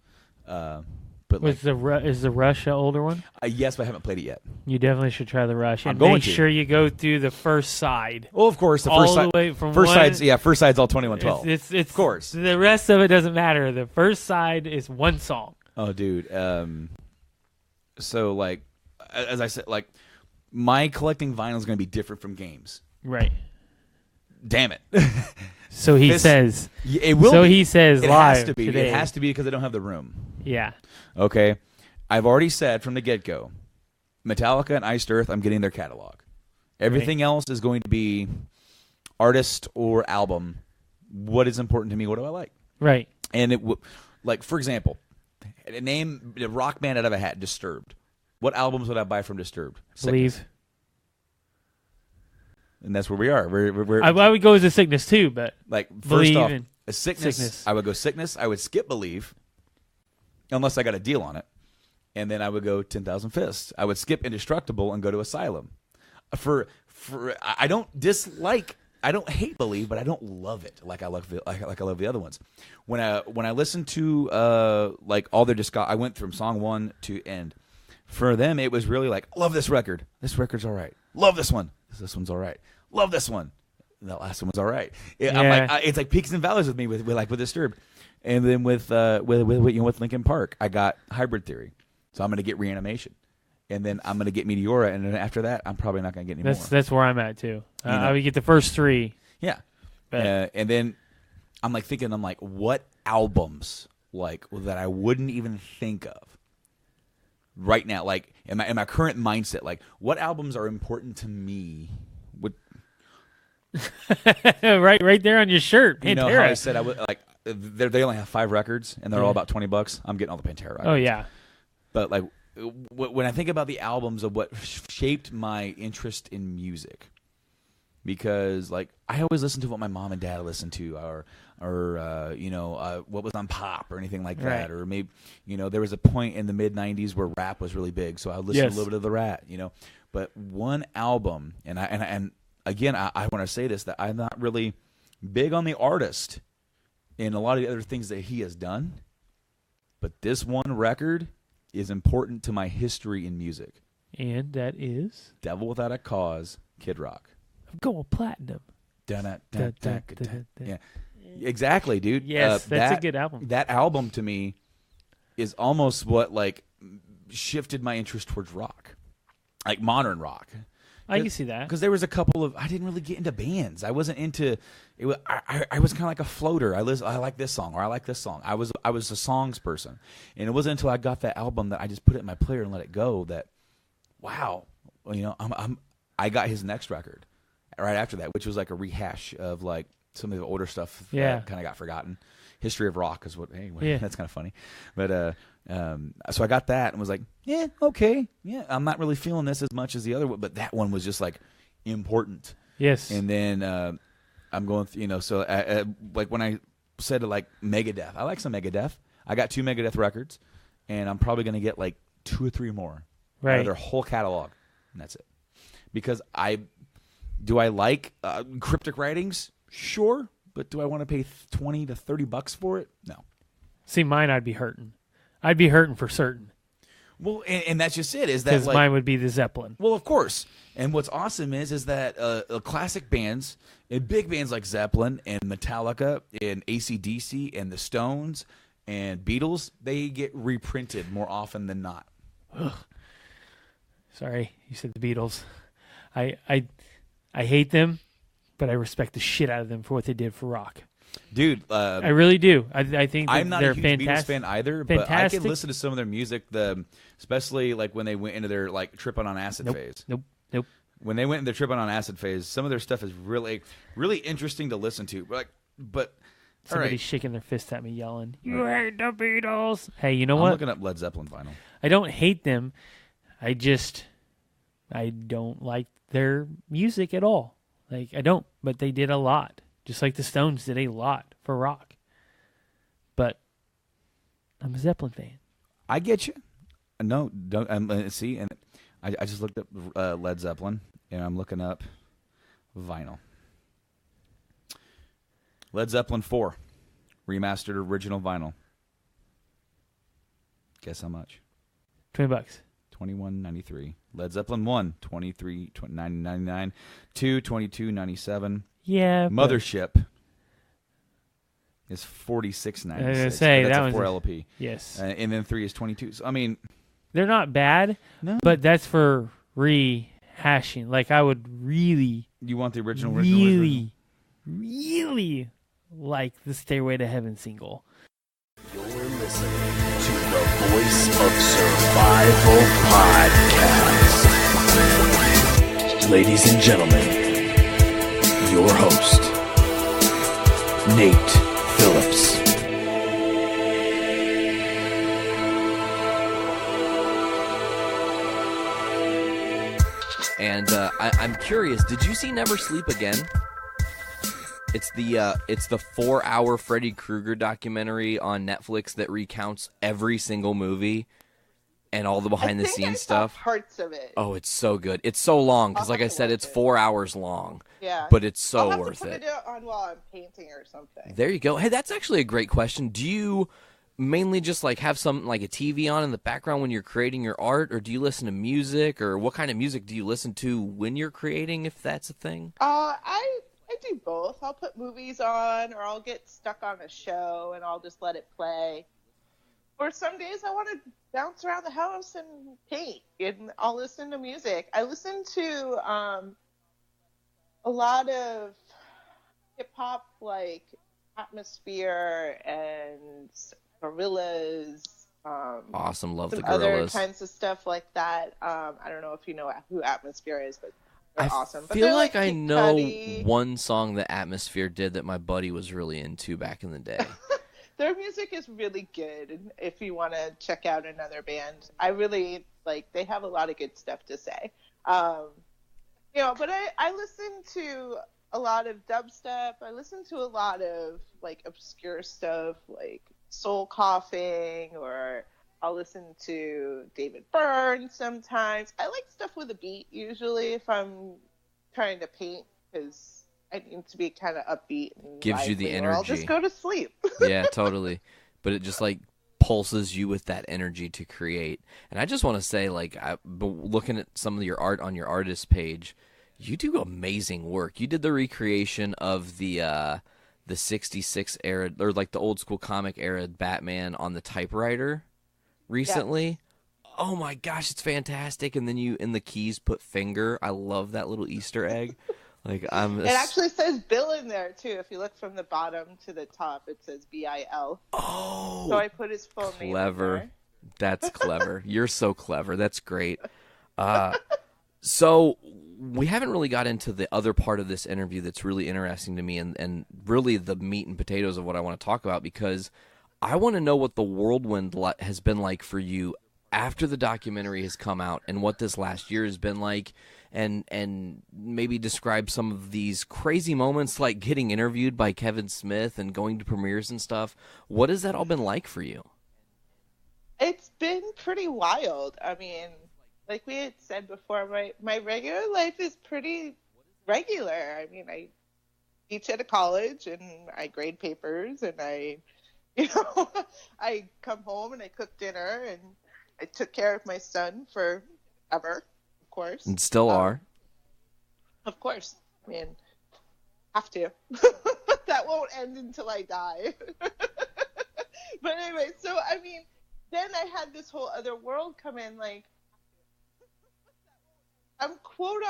C: But
J: is the Rush an older one?
C: Yes, but I haven't played it yet.
J: You definitely should try the Rush. And
C: going
J: make
C: to.
J: sure you go through the first side.
C: Well, of course, the
J: all
C: first
J: the
C: side.
J: way from
C: first
J: one,
C: side's first side's all 2112.
J: It's
C: of course.
J: The rest of it doesn't matter. The first side is one song.
C: Oh, dude. So like, as I said, like, my collecting vinyl is going to be different from games.
J: Right.
C: Damn it.
J: So he says.
C: It will.
J: So
C: be.
J: he says
C: it
J: live
C: has to be.
J: today.
C: It has to be because I don't have the room.
J: Yeah.
C: Okay. I've already said from the get-go, Metallica and Iced Earth, I'm getting their catalog. Everything else is going to be artist or album. What is important to me? What do I like?
J: Right.
C: And like, for example, name a rock band out of a hat, Disturbed. What albums would I buy from Disturbed?
J: Believe.
C: And that's where we are. We're
J: I would go as a Sickness too, but
C: like first
J: Believe
C: off,
J: and
C: a sickness. I would go Sickness. I would skip Believe, unless I got a deal on it, and then I would go 10,000 Fists. I would skip Indestructible and go to Asylum. I don't dislike. I don't hate Believe, but I don't love it like I love the other ones. When I listen to like all their I went from song 1 to end. For them, it was really like, love this record. This record's all right. Love this one. This one's all right. Love this one. And that last one's all right. I'm like, it's like peaks and valleys with me with Disturbed, and then with Linkin Park, I got Hybrid Theory, so I'm gonna get Reanimation, and then I'm gonna get Meteora, and then after that, I'm probably not gonna get any more.
J: That's where I'm at too. I would get the first 3.
C: Yeah, and then I'm like thinking, what albums like that I wouldn't even think of right now, like in my current mindset, like what albums are important to me?
J: right there on your shirt, Pantera.
C: You know how I said I would like they only have 5 records and they're all about $20. I'm getting all the Pantera records.
J: Oh yeah,
C: but like when I think about the albums of what shaped my interest in music, because like I always listened to what my mom and dad listened to, or what was on pop or anything like that,
J: right.
C: Or maybe there was a point in the mid '90s where rap was really big, so I listened to a little bit of the Rat, But one album, and again I want to say this, that I'm not really big on the artist and a lot of the other things that he has done, but this one record is important to my history in music.
J: And that is
C: Devil Without a Cause, Kid Rock.
J: I'm going platinum.
C: Yeah, exactly, dude.
J: Yes, that's a good album.
C: That album to me is almost what like shifted my interest towards rock, like modern rock.
J: I can see that.
C: Because there was a couple of I didn't really get into bands. I wasn't into it. I was kind of like a floater. I like this song or I like this song. I was a songs person, and it wasn't until I got that album that I just put it in my player and let it go. That wow, you know, I got his next record right after that, which was like a rehash of like some of the older stuff that kind of got forgotten. History of Rock is what. Hey, that's kind of funny, but so I got that and was like, yeah, okay, yeah, I'm not really feeling this as much as the other one, but that one was just like important.
J: Yes.
C: And then I'm going, so like when I said like Megadeth, I like some Megadeth. I got 2 Megadeth records, and I'm probably going to get like 2 or 3 more out of their whole catalog, and that's it. Because I like cryptic writings? Sure. But do I want to pay $20 to $30 for it? No.
J: See, mine I'd be hurting. I'd be hurting for certain.
C: Well, and that's just it. Is that
J: because
C: like,
J: mine would be the Zeppelin?
C: Well, of course. And what's awesome is that classic bands and big bands like Zeppelin and Metallica and AC/DC and the Stones and Beatles, they get reprinted more often than not.
J: Ugh. Sorry, you said the Beatles. I hate them, but I respect the shit out of them for what they did for rock.
C: Dude,
J: I really do. I think that
C: I'm not
J: they're
C: a huge
J: fantastic.
C: Beatles fan either, but I can listen to some of their music, especially like when they went into their like tripping on acid phase.
J: Nope.
C: When they went into their tripping on acid phase, some of their stuff is really, really interesting to listen to. But
J: somebody's shaking their fist at me, yelling, "You hate the Beatles!" Hey, you know
C: I'm
J: what?
C: looking up Led Zeppelin vinyl.
J: I don't hate them. I don't like their music at all. Like, I don't, but they did a lot. Just like the Stones did a lot for rock. But I'm a Zeppelin fan.
C: I get you. No, don't see, and I just looked up Led Zeppelin, and I'm looking up vinyl. Led Zeppelin 4, remastered original vinyl. Guess how much?
J: $20.
C: $21.93. Led Zeppelin 1, $23.99. 2, $22.97.
J: Yeah.
C: Mothership is $46.96.
J: I was gonna say
C: that's
J: that
C: a 4
J: was
C: LP.
J: Yes.
C: And then 3 is $22. So I mean,
J: they're not bad.
C: No.
J: But that's for rehashing. Like, I would really,
C: you want the original?
J: really like the Stairway to Heaven single.
E: You're listening to the Voice of Survival podcast. Ladies and gentlemen, your host, Nate Phillips.
D: And I'm curious, did you see Never Sleep Again? It's the 4-hour Freddy Krueger documentary on Netflix that recounts every single movie and all the behind the scenes stuff.
K: Parts of it.
D: Oh, it's so good. It's so long because, like I said, it's 4 hours long.
K: Yeah,
D: but it's so
K: I'll have
D: worth
K: to put
D: it.
K: it on while I'm painting or something.
D: There you go. Hey, that's actually a great question. Do you mainly just like have some like a TV on in the background when you're creating your art, or do you listen to music, or what kind of music do you listen to when you're creating, if that's a thing?
K: I do both. I'll put movies on, or I'll get stuck on a show and I'll just let it play. Or some days I want to bounce around the house and paint, and I'll listen to music. I listen to a lot of hip hop, like Atmosphere and Gorillaz.
D: Awesome, love
K: some
D: the Gorillaz.
K: Other kinds of stuff like that. I don't know if you know who Atmosphere is, but they're awesome. But
D: feel like I
K: Kid
D: know
K: Cudi.
D: one song that Atmosphere did that my buddy was really into back in the day.
K: Their music is really good. If you want to check out another band, I really like. They have a lot of good stuff to say. But I listen to a lot of dubstep. I listen to a lot of like obscure stuff, like Soul Coughing, or I'll listen to David Byrne sometimes. I like stuff with a beat usually if I'm trying to paint, because I need to be kind of upbeat and
D: Gives you the
K: lively, or I'll
D: energy.
K: just go to sleep.
D: Yeah, totally. But it just like impulses you with that energy to create. And I just want to say, like, looking at some of your art on your artist page, you do amazing work. You did the recreation of the 66 era, or like the old school comic era Batman on the typewriter recently.
K: Yes.
D: Oh my gosh, it's fantastic. And then you in the keys put finger. I love that little Easter egg. Like
K: It actually says Bill in there too. If you look from the bottom to the top, it says BIL.
D: Oh,
K: so I put his full name in
D: clever.
K: there.
D: That's clever. You're so clever. That's great. So we haven't really got into the other part of this interview that's really interesting to me, and really the meat and potatoes of what I want to talk about, because I want to know what the whirlwind has been like for you after the documentary has come out, and what this last year has been like, and maybe describe some of these crazy moments, like getting interviewed by Kevin Smith and going to premieres and stuff. What has that all been like for you?
K: It's been pretty wild. I mean, like we had said before, my regular life is pretty regular. I mean, I teach at a college and I grade papers and I come home and I cook dinner and I took care of my son forever, of course.
D: And still are.
K: Of course. I mean, have to. That won't end until I die. But anyway, so I mean, then I had this whole other world come in, like, I'm quote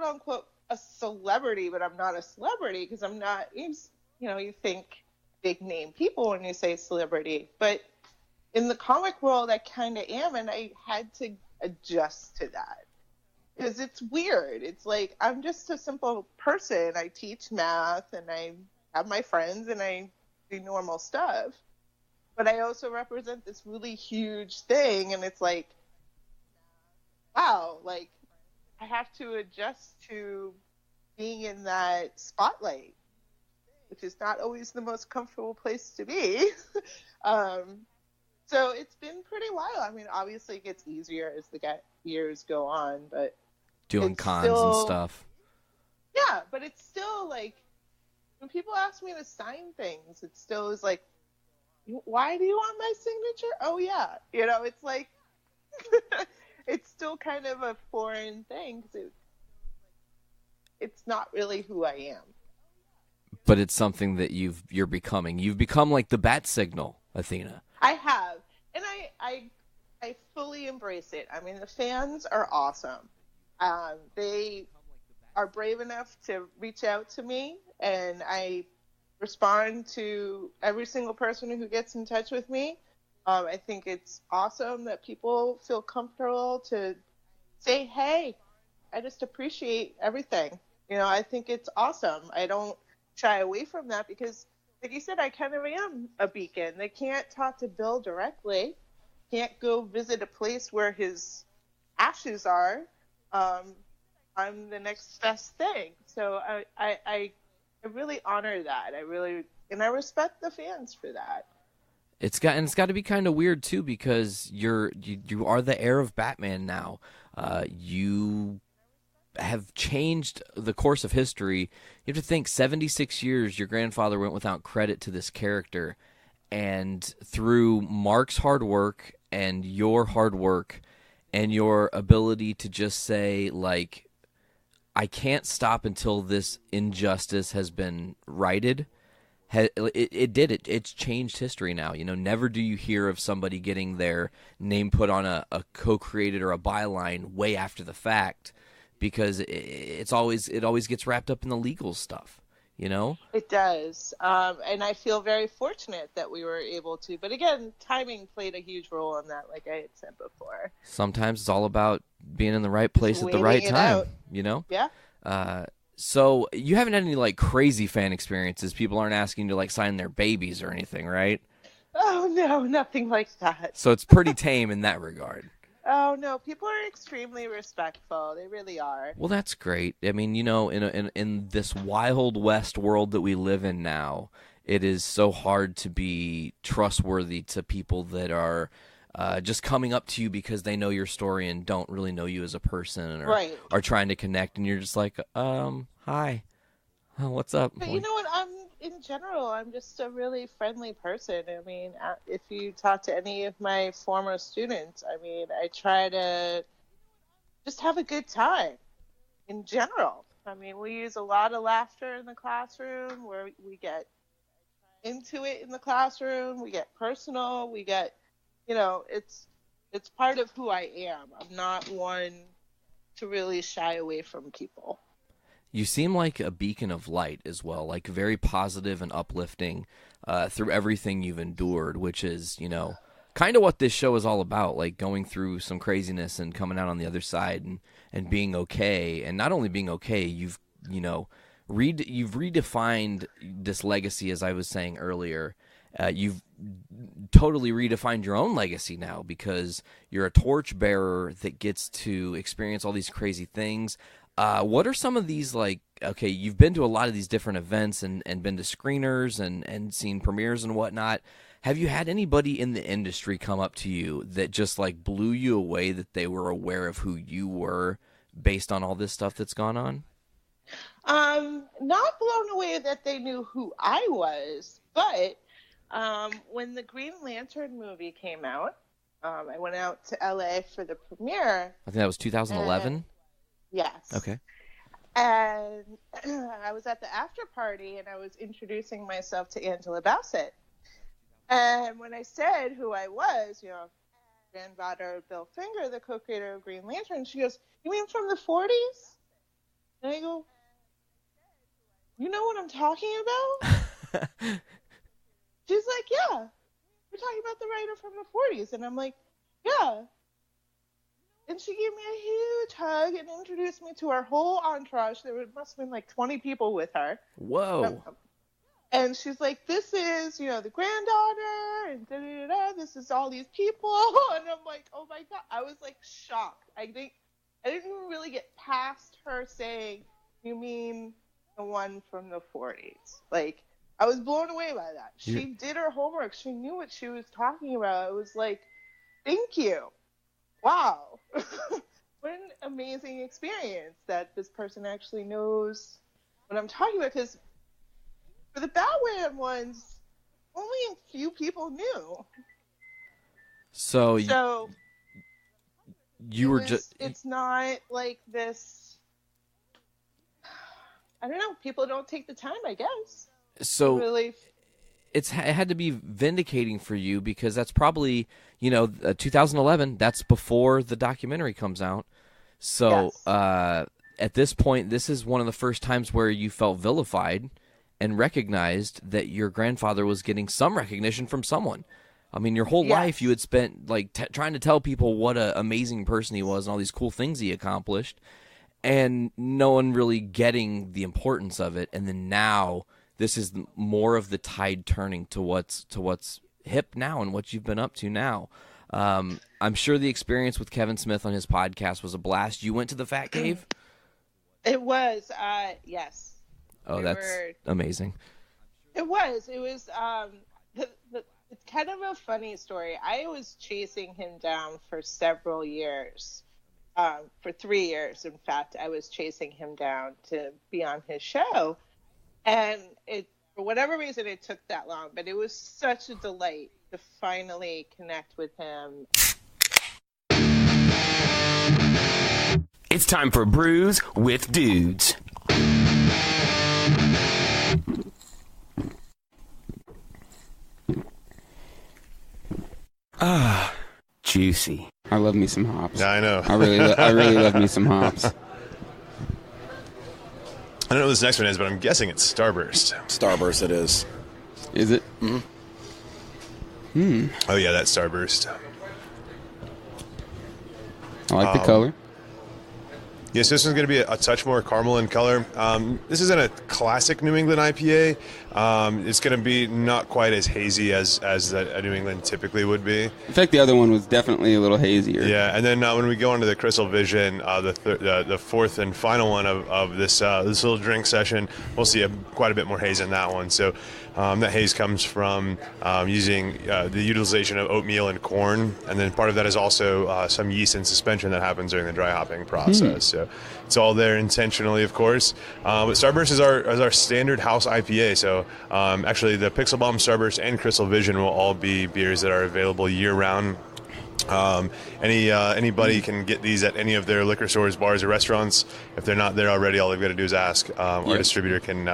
K: unquote a celebrity, but I'm not a celebrity because I'm not, you think big name people when you say celebrity, but in the comic world, I kind of am, and I had to adjust to that because it's weird. It's like I'm just a simple person. I teach math, and I have my friends, and I do normal stuff. But I also represent this really huge thing, and it's like, wow, like I have to adjust to being in that spotlight, which is not always the most comfortable place to be. So it's been pretty wild. I mean, obviously it gets easier as the years go on, but
D: doing cons and stuff.
K: Yeah, but it's still like when people ask me to sign things, it still is like, why do you want my signature? Oh yeah, it's like it's still kind of a foreign thing because it's not really who I am.
D: But it's something that you're becoming. You've become like the bat signal, Athena.
K: I have, and I fully embrace it. I mean, the fans are awesome. They are brave enough to reach out to me, and I respond to every single person who gets in touch with me. I think it's awesome that people feel comfortable to say, hey, I just appreciate everything. I think it's awesome. I don't shy away from that because, like you said, I kind of am a beacon. They can't talk to Bill directly, can't go visit a place where his ashes are. I'm the next best thing. So I really honor that. I respect the fans for that.
D: It's got to be kind of weird too, because you are the heir of Batman now. You have changed the course of history. You have to think 76 years your grandfather went without credit to this character, and through Mark's hard work and your hard work and your ability to just say, like, I can't stop until this injustice has been righted. It's changed history now. Never do you hear of somebody getting their name put on a co-created or a byline way after the fact, because it always gets wrapped up in the legal stuff,
K: It does. And I feel very fortunate that we were able to. But again, timing played a huge role in that, like I had said before.
D: Sometimes it's all about being in the right place at the right time,
K: Yeah.
D: So you haven't had any like crazy fan experiences? People aren't asking you to like sign their babies or anything, right?
K: Oh no, nothing like that.
D: So it's pretty tame in that regard.
K: Oh no, people are extremely respectful. They really are.
D: Well, that's great. I mean, in this wild west world that we live in now, it is so hard to be trustworthy to people that are just coming up to you because they know your story and don't really know you as a person, or
K: right.
D: are trying to connect, and you're just like, hi, what's up?
K: But you know what? in general, I'm just a really friendly person. I mean, if you talk to any of my former students, I mean, I try to just have a good time in general. I mean, we use a lot of laughter in the classroom where we get into it in the classroom. We get personal. We get, it's part of who I am. I'm not one to really shy away from people.
D: You seem like a beacon of light as well, like very positive and uplifting through everything you've endured, which is, kind of what this show is all about, like going through some craziness and coming out on the other side and being okay. And not only being okay, you've redefined this legacy, as I was saying earlier. You've totally redefined your own legacy now because you're a torchbearer that gets to experience all these crazy things. What are some of these, okay, you've been to a lot of these different events and been to screeners and seen premieres and whatnot. Have you had anybody in the industry come up to you that just blew you away, that they were aware of who you were based on all this stuff that's gone on?
K: Not blown away that they knew who I was, but when the Green Lantern movie came out, I went out to LA for the premiere.
D: I think that was 2011.
K: Yes.
D: Okay.
K: And I was at the after party, and I was introducing myself to Angela Bassett. And when I said who I was, granddaughter of Bill Finger, the co-creator of Green Lantern, she goes, "You mean from the 40s?" And I go, "You know what I'm talking about?" She's like, "Yeah, we're talking about the writer from the 40s." And I'm like, "Yeah." And she gave me a huge hug and introduced me to our whole entourage. There must have been 20 people with her.
D: Whoa.
K: And she's like, "This is, the granddaughter, and da-da-da-da. This is all these people." And I'm like, oh my God. I was shocked. I didn't even really get past her saying, "You mean the one from the 40s?" I was blown away by that. She did her homework. She knew what she was talking about. I was like, thank you. Wow. What an amazing experience that this person actually knows what I'm talking about. Because for the Batman ones, only a few people knew.
D: So you were just...
K: It's not like this... I don't know. People don't take the time, I guess.
D: So
K: really...
D: it had to be vindicating for you because that's probably, 2011. That's before the documentary comes out. So
K: yes.
D: At this point, this is one of the first times where you felt vilified and recognized that your grandfather was getting some recognition from someone. I mean, your whole life you had spent trying to tell people what an amazing person he was and all these cool things he accomplished, and no one really getting the importance of it. And then now this is more of the tide turning to what's hip now and what you've been up to now. I'm sure the experience with Kevin Smith on his podcast was a blast. You went to the Fat Cave?
K: It was, yes.
D: Oh, that's amazing.
K: It was. It's kind of a funny story. I was chasing him down for several years. For 3 years, in fact, I was chasing him down to be on his show. And for whatever reason, it took that long. But it was such a delight to finally connect with him.
L: It's time for Brews with Dudes. Ah, juicy.
M: I love me some hops.
N: Yeah, I know.
M: I really love me some hops.
N: I don't know what this next one is, but I'm guessing it's Starburst.
O: Starburst it is.
M: Is it?
N: Mm-hmm. Oh, yeah, that's Starburst.
M: I like the color.
N: Yes, this one's going to be a touch more caramel in color. This isn't a classic New England IPA. It's going to be not quite as hazy as a New England typically would be.
M: In fact, the other one was definitely a little hazier.
N: Yeah, and then when we go into the Crystal Vision, the fourth and final one of this little drink session, we'll see quite a bit more haze in that one. So That haze comes from using the utilization of oatmeal and corn, and then part of that is also some yeast and suspension that happens during the dry hopping process. So it's all there intentionally, of course. But Starburst is our standard house IPA. So actually, the Pixel Bomb, Starburst, and Crystal Vision will all be beers that are available year-round. Anybody can get these at any of their liquor stores, bars, or restaurants. If they're not there already, all they've got to do is ask. Our distributor can.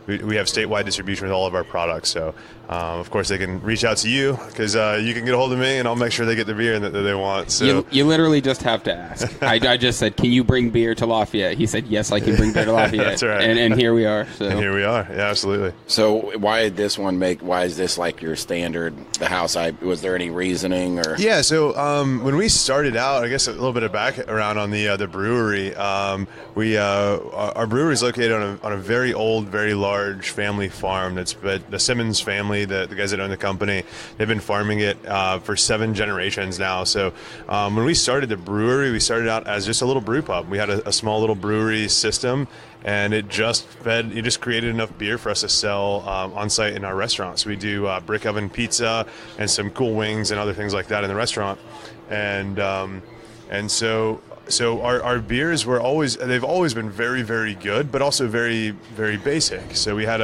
N: We have statewide distribution with all of our products. So, of course, they can reach out to you because you can get a hold of me, and I'll make sure they get the beer that they want. So
M: you literally just have to ask. I just said, "Can you bring beer to Lafayette?" He said, "Yes, I can bring beer to Lafayette."
N: That's right.
M: And here we are. So.
N: And here we are. Yeah, absolutely.
O: So why did this one why is this like your standard, the house? Was there any reasoning or?
N: Yeah, so when we started out, I guess a little bit of background on the brewery. Our brewery is located on a very old, very large family farm. That's the Simmons family, the guys that own the company. They've been farming it for 7 generations now. So when we started the brewery, we started out as just a little brew pub. We had a small little brewery system, and it just created enough beer for us to sell on site in our restaurants. We do brick oven pizza and some cool wings and other things like that in the restaurant. And so our beers they've always been very, very good, but also very, very basic. So we had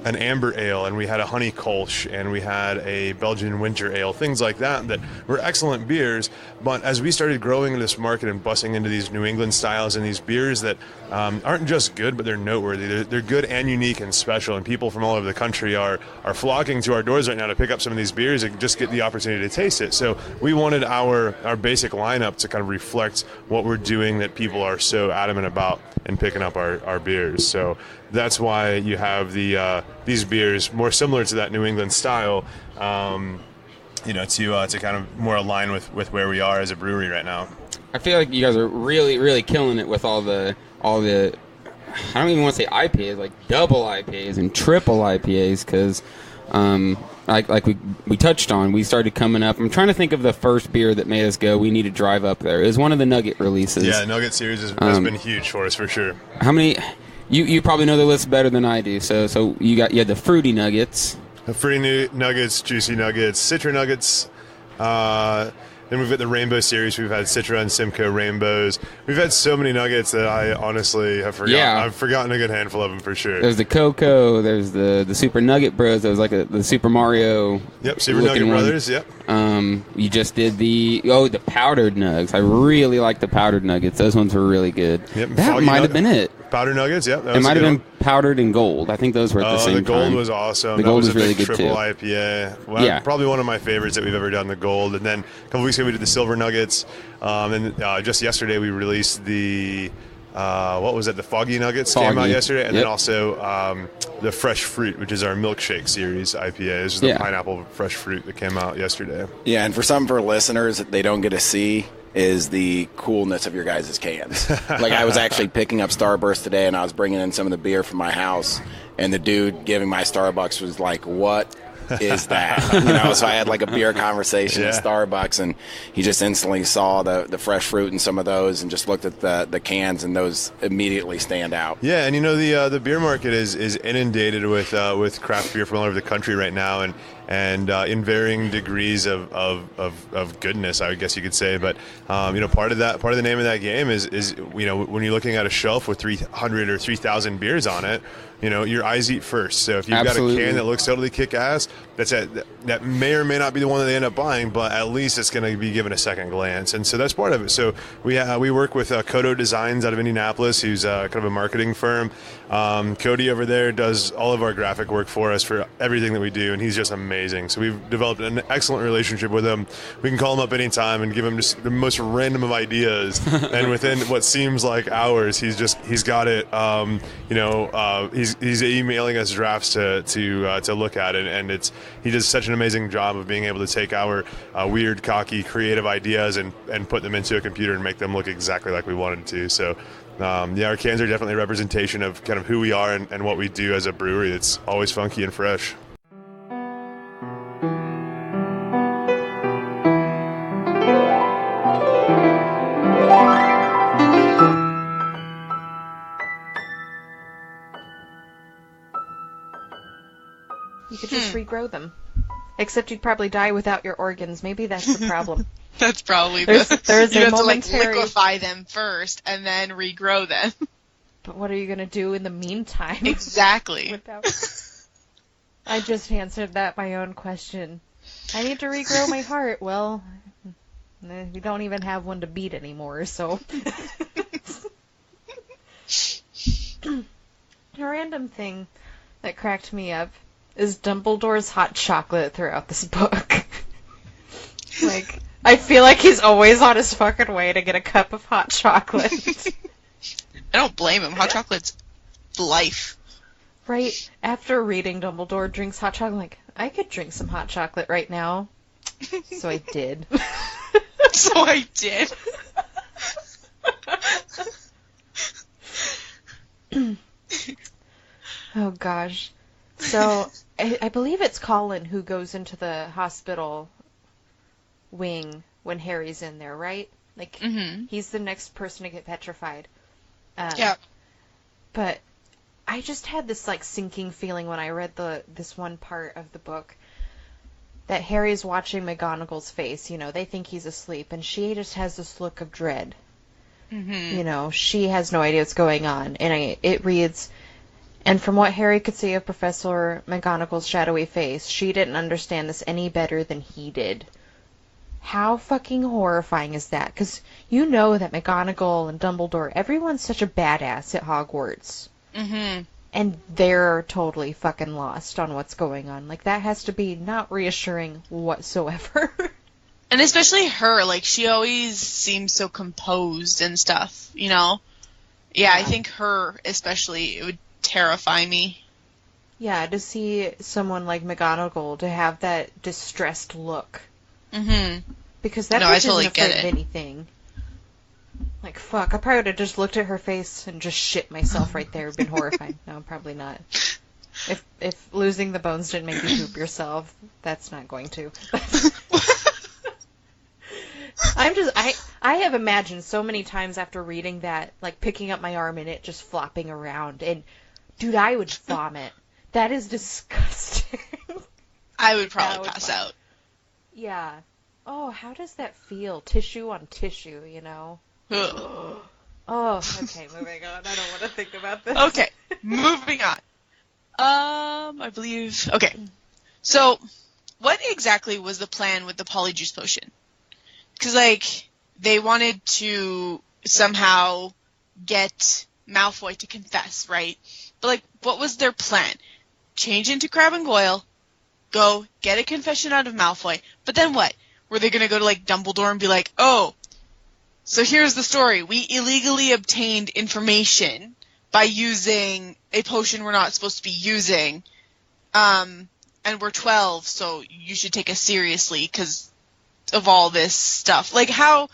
N: an amber ale, and we had a honey kolsch, and we had a Belgian winter ale, things like that were excellent beers. But as we started growing in this market and busting into these New England styles and these beers that aren't just good, but they're noteworthy. They're good and unique and special, and people from all over the country are flocking to our doors right now to pick up some of these beers and just get the opportunity to taste it. So we wanted our basic lineup to kind of reflect what we're doing that people are so adamant about in picking up our beers. So that's why you have these beers more similar to that New England style, to kind of more align with where we are as a brewery right now.
M: I feel like you guys are really, really killing it with all the I don't even want to say IPAs, like double IPAs and triple IPAs, because like we touched on, we started coming up. I'm trying to think of the first beer that made us go, we need to drive up there. It was one of the Nugget releases.
N: Yeah, Nugget series has been huge for us for sure.
M: How many? You probably know the list better than I do. So you had the fruity nuggets,
N: the fruity nuggets, juicy nuggets, Citra nuggets. Then we've got the Rainbow series. We've had Citra and Simcoe Rainbows. We've had so many nuggets that I honestly have forgotten. Yeah. I've forgotten a good handful of them for sure.
M: There's the Cocoa. There's the Super Nugget Bros. There was like the Super Mario.
N: Yep, Super Nugget Brothers. Yep.
M: You just did the powdered nugs. I really like the powdered nuggets. Those ones were really good.
N: Yep.
M: That might have been it.
N: Powdered nuggets. Yep.
M: It might have been powdered and gold. I think those were at the same time.
N: The gold was awesome.
M: The gold was really
N: good
M: too.
N: Triple IPA. Well, yeah. Probably one of my favorites that we've ever done. The gold, and then a couple weeks ago we did the silver nuggets. And just yesterday we released the what was it? The Foggy Nuggets came out yesterday, and then also the Fresh Fruit, which is our milkshake series IPA. This is the pineapple fresh fruit that came out yesterday.
O: Yeah, and for some of our listeners that they don't get to see is the coolness of your guys' cans. Like, I was actually picking up Starburst today, and I was bringing in some of the beer from my house, and the dude giving my Starbucks was like, "What is that?" So I had like a beer conversation at Starbucks, and he just instantly saw the fresh fruit and some of those, and just looked at the cans, and those immediately stand out.
N: Yeah, and the beer market is inundated with craft beer from all over the country right now, and in varying degrees of goodness, I guess you could say. But part of the name of that game is when you're looking at a shelf with 300 or 3,000 beers on it, your eyes eat first. So if you've got a can that looks totally kick-ass, that may or may not be the one that they end up buying, but at least it's going to be given a second glance. And so that's part of it. So we work with Kodo Designs out of Indianapolis, who's kind of a marketing firm. Cody over there does all of our graphic work for us for everything that we do, and he's just amazing. So we've developed an excellent relationship with him. We can call him up anytime and give him just the most random of ideas, and within what seems like hours, he's got it. He's emailing us drafts to look at it, and he does such an amazing job of being able to take our weird, cocky, creative ideas and put them into a computer and make them look exactly like we wanted to. So. Our cans are definitely a representation of kind of who we are and what we do as a brewery. It's always funky and fresh.
P: just regrow them. Except you'd probably die without your organs. Maybe that's the problem.
Q: That's probably
P: there's
Q: you
P: a
Q: have
P: momentary...
Q: to liquefy them first and then regrow them.
P: But what are you going to do in the meantime?
Q: Exactly.
P: I just answered my own question. I need to regrow my heart. Well, we don't even have one to beat anymore, so... A random thing that cracked me up is Dumbledore's hot chocolate throughout this book. Like, I feel like he's always on his fucking way to get a cup of hot chocolate.
Q: I don't blame him. Hot chocolate's life.
P: Right after reading Dumbledore drinks hot chocolate, I'm like, I could drink some hot chocolate right now. So I did. Oh gosh. So I believe it's Colin who goes into the hospital wing when Harry's in there, right? Like, he's the next person to get petrified.
Q: Yeah.
P: But I just had this, like, sinking feeling when I read this one part of the book that Harry's watching McGonagall's face. You know, they think he's asleep, and she just has this look of dread. You know, she has no idea what's going on. And it reads, and from what Harry could see of Professor McGonagall's shadowy face, she didn't understand this any better than he did. How fucking horrifying is that? Because you know that McGonagall and Dumbledore, everyone's such a badass at Hogwarts. And they're totally fucking lost on what's going on. Like, that has to be not reassuring whatsoever.
Q: And especially her, like, she always seems so composed and stuff, you know? Yeah, I think her, especially, it would terrify me.
P: Yeah, to see someone like McGonagall to have that distressed look. Because that bitch isn't afraid of anything. Like, fuck, I probably would have just looked at her face and just shit myself right there. Been horrified. No, probably not. If losing the bones didn't make you poop yourself, that's not going to. I have imagined so many times after reading that, like, picking up my arm and it just flopping around. And, dude, I would vomit. That is disgusting.
Q: I would probably pass out.
P: Yeah. Oh, how does that feel? Tissue on tissue, you know? Oh, okay, moving on. I don't want to think about this.
Q: Okay, moving on. I believe... Okay. So, what exactly was the plan with the Polyjuice Potion? Because, like, they wanted to somehow get Malfoy to confess, right? But, like, what was their plan? Change into Crabbe and Goyle, go get a confession out of Malfoy, but then what? Were they going to go to, like, Dumbledore and be like, oh, so here's the story. We illegally obtained information by using a potion we're not supposed to be using, and we're 12, so you should take us seriously because of all this stuff. Like, how...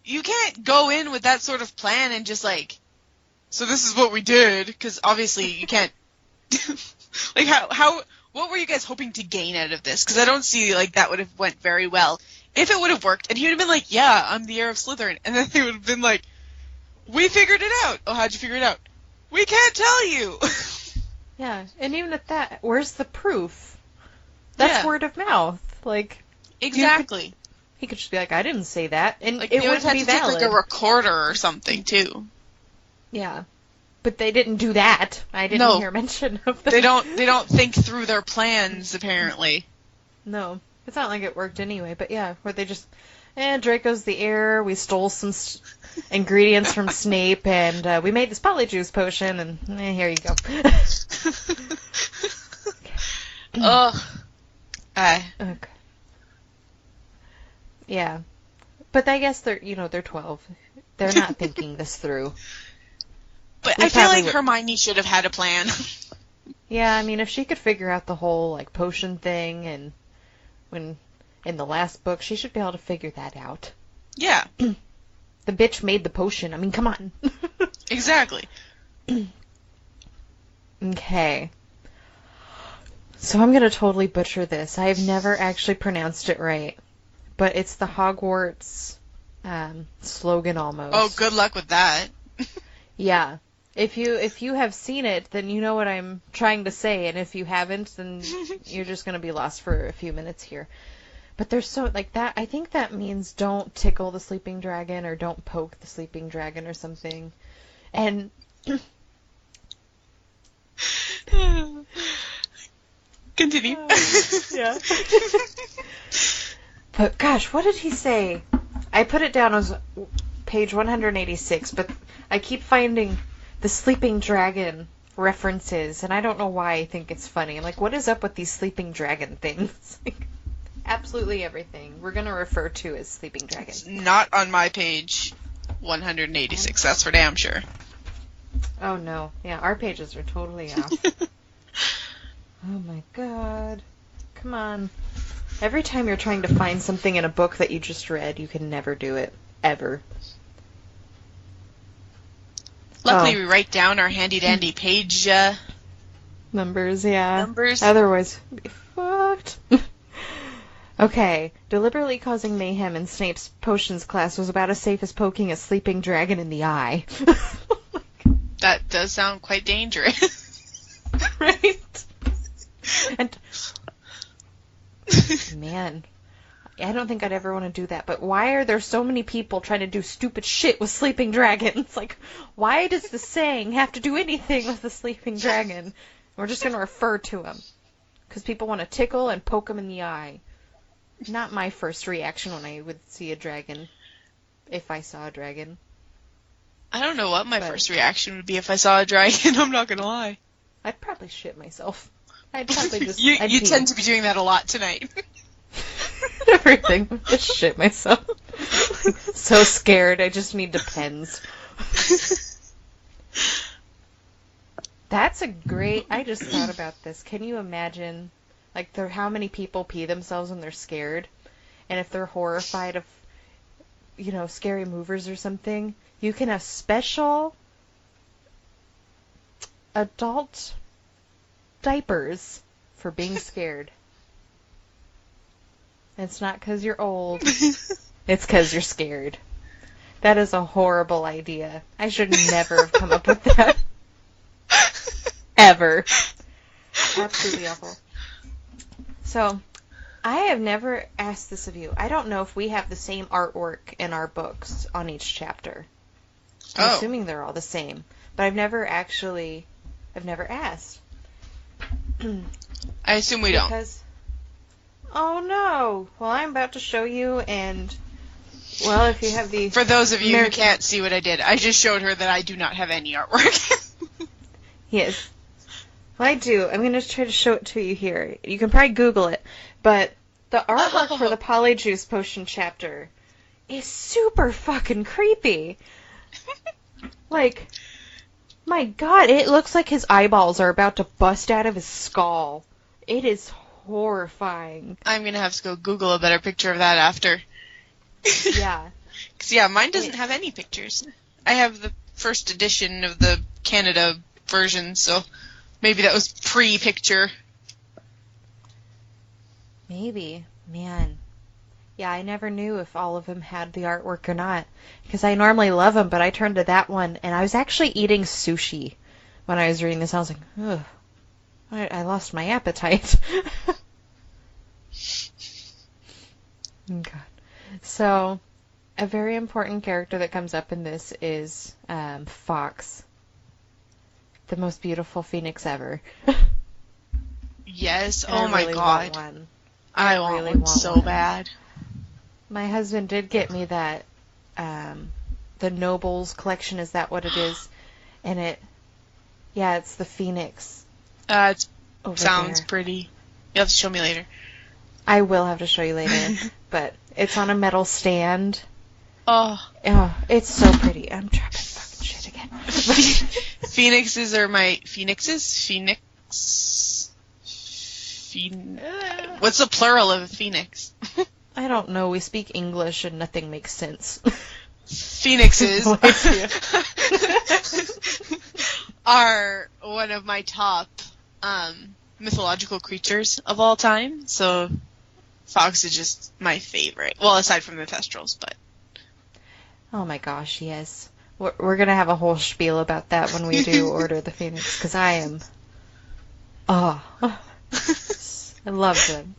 Q: You can't go in with that sort of plan and just, like, so this is what we did, because obviously you can't... Like, how... What were you guys hoping to gain out of this? Because I don't see, like, that would have went very well. If it would have worked, and he would have been like, yeah, I'm the heir of Slytherin, and then they would have been like, we figured it out. Oh, how'd you figure it out? We can't tell you.
P: Yeah, and even at that, where's the proof? That's word of mouth. Like,
Q: exactly.
P: He could just be like, I didn't say that, and
Q: like,
P: it
Q: would
P: wouldn't
Q: have
P: be
Q: to take,
P: valid.
Q: like, a recorder or something, too.
P: Yeah. But they didn't do that. I didn't hear mention of that.
Q: They don't think through their plans, apparently.
P: No. It's not like it worked anyway, but yeah, where they just, Draco's the heir, we stole some ingredients from Snape, and we made this Polyjuice Potion, and here you go.
Q: Ugh.
P: Okay. Yeah. But I guess they're 12. They're not thinking this through.
Q: But I feel like Hermione should have had a plan.
P: Yeah, I mean, if she could figure out the whole, like, potion thing, and when in the last book, she should be able to figure that out.
Q: Yeah.
P: The bitch made the potion. I mean, come on.
Q: Exactly.
P: Okay. So I'm going to totally butcher this. I have never actually pronounced it right. But it's the Hogwarts slogan almost.
Q: Oh, good luck with that.
P: Yeah. If you have seen it, then you know what I'm trying to say, and if you haven't, then you're just going to be lost for a few minutes here. But there's so, like, that, I think that means don't tickle the sleeping dragon or don't poke the sleeping dragon or something. And
Q: continue.
P: Yeah. But gosh, what did he say? I put it down as page 186, but I keep finding the sleeping dragon references, and I don't know why I think it's funny. I'm like, what is up with these sleeping dragon things? Like, absolutely everything we're going to refer to as sleeping dragon.
Q: Not on my page 186, that's for damn sure.
P: Oh no. Yeah, our pages are totally off. Oh my god. Come on. Every time you're trying to find something in a book that you just read, you can never do it. Ever.
Q: Luckily, we write down our handy-dandy page
P: numbers, yeah.
Q: Numbers.
P: Otherwise, we'd be fucked. Okay. Deliberately causing mayhem in Snape's potions class was about as safe as poking a sleeping dragon in the eye.
Q: That does sound quite dangerous.
P: Right? And man, I don't think I'd ever want to do that, but why are there so many people trying to do stupid shit with sleeping dragons? Like, why does the saying have to do anything with the sleeping dragon? We're just going to refer to him. Because people want to tickle and poke him in the eye. Not my first reaction when I would see a dragon. If I saw a dragon.
Q: I don't know what my first reaction would be if I saw a dragon, I'm not going to lie.
P: I'd probably shit myself. I'd probably just...
Q: you tend to be doing that a lot tonight.
P: Everything. Just shit myself. So scared, I just need Depends. That's a great... I just thought about this. Can you imagine, like, how many people pee themselves when they're scared? And if they're horrified of, you know, scary movers or something, you can have special adult diapers for being scared. It's not because you're old. It's because you're scared. That is a horrible idea. I should never have come up with that. Ever. Absolutely awful. So, I have never asked this of you. I don't know if we have the same artwork in our books on each chapter. I'm assuming they're all the same. But I've never asked.
Q: I assume we don't.
P: Oh no! Well, I'm about to show you, and well, if you have the...
Q: For those of you who can't see what I did, I just showed her that I do not have any artwork.
P: Yes. Well, I do. I'm going to try to show it to you here. You can probably Google it, but the artwork for the Polyjuice Potion chapter is super fucking creepy. Like, my god, it looks like his eyeballs are about to bust out of his skull. It is horrifying.
Q: I'm going to have to go Google a better picture of that after.
P: Yeah.
Q: Because, yeah, mine doesn't have any pictures. I have the first edition of the Canada version, so maybe that was pre-picture.
P: Maybe. Man. Yeah, I never knew if all of them had the artwork or not. Because I normally love them, but I turned to that one, and I was actually eating sushi when I was reading this. I was like, ugh. I lost my appetite. God. So, a very important character that comes up in this is Fawkes. The most beautiful phoenix ever.
Q: Yes,
P: And
Q: oh my
P: really
Q: god.
P: want one.
Q: I want
P: really
Q: one
P: want
Q: so
P: one.
Q: bad.
P: My husband did get me that, the Nobles collection, is that what it is? And it's the phoenix.
Q: It
P: over
Q: sounds
P: there.
Q: pretty. You'll have to show me later.
P: I will have to show you later, but it's on a metal stand.
Q: Oh,
P: it's so pretty. I'm dropping fucking shit again.
Q: Phoenixes are my... Phoenixes? What's the plural of a phoenix?
P: I don't know. We speak English and nothing makes sense.
Q: Phoenixes are one of my top mythological creatures of all time, so Fawkes is just my favorite. Well, aside from the Thestrals, but...
P: Oh my gosh, yes. We're going to have a whole spiel about that when we do Order of the Phoenix, because I am... Oh. I love them.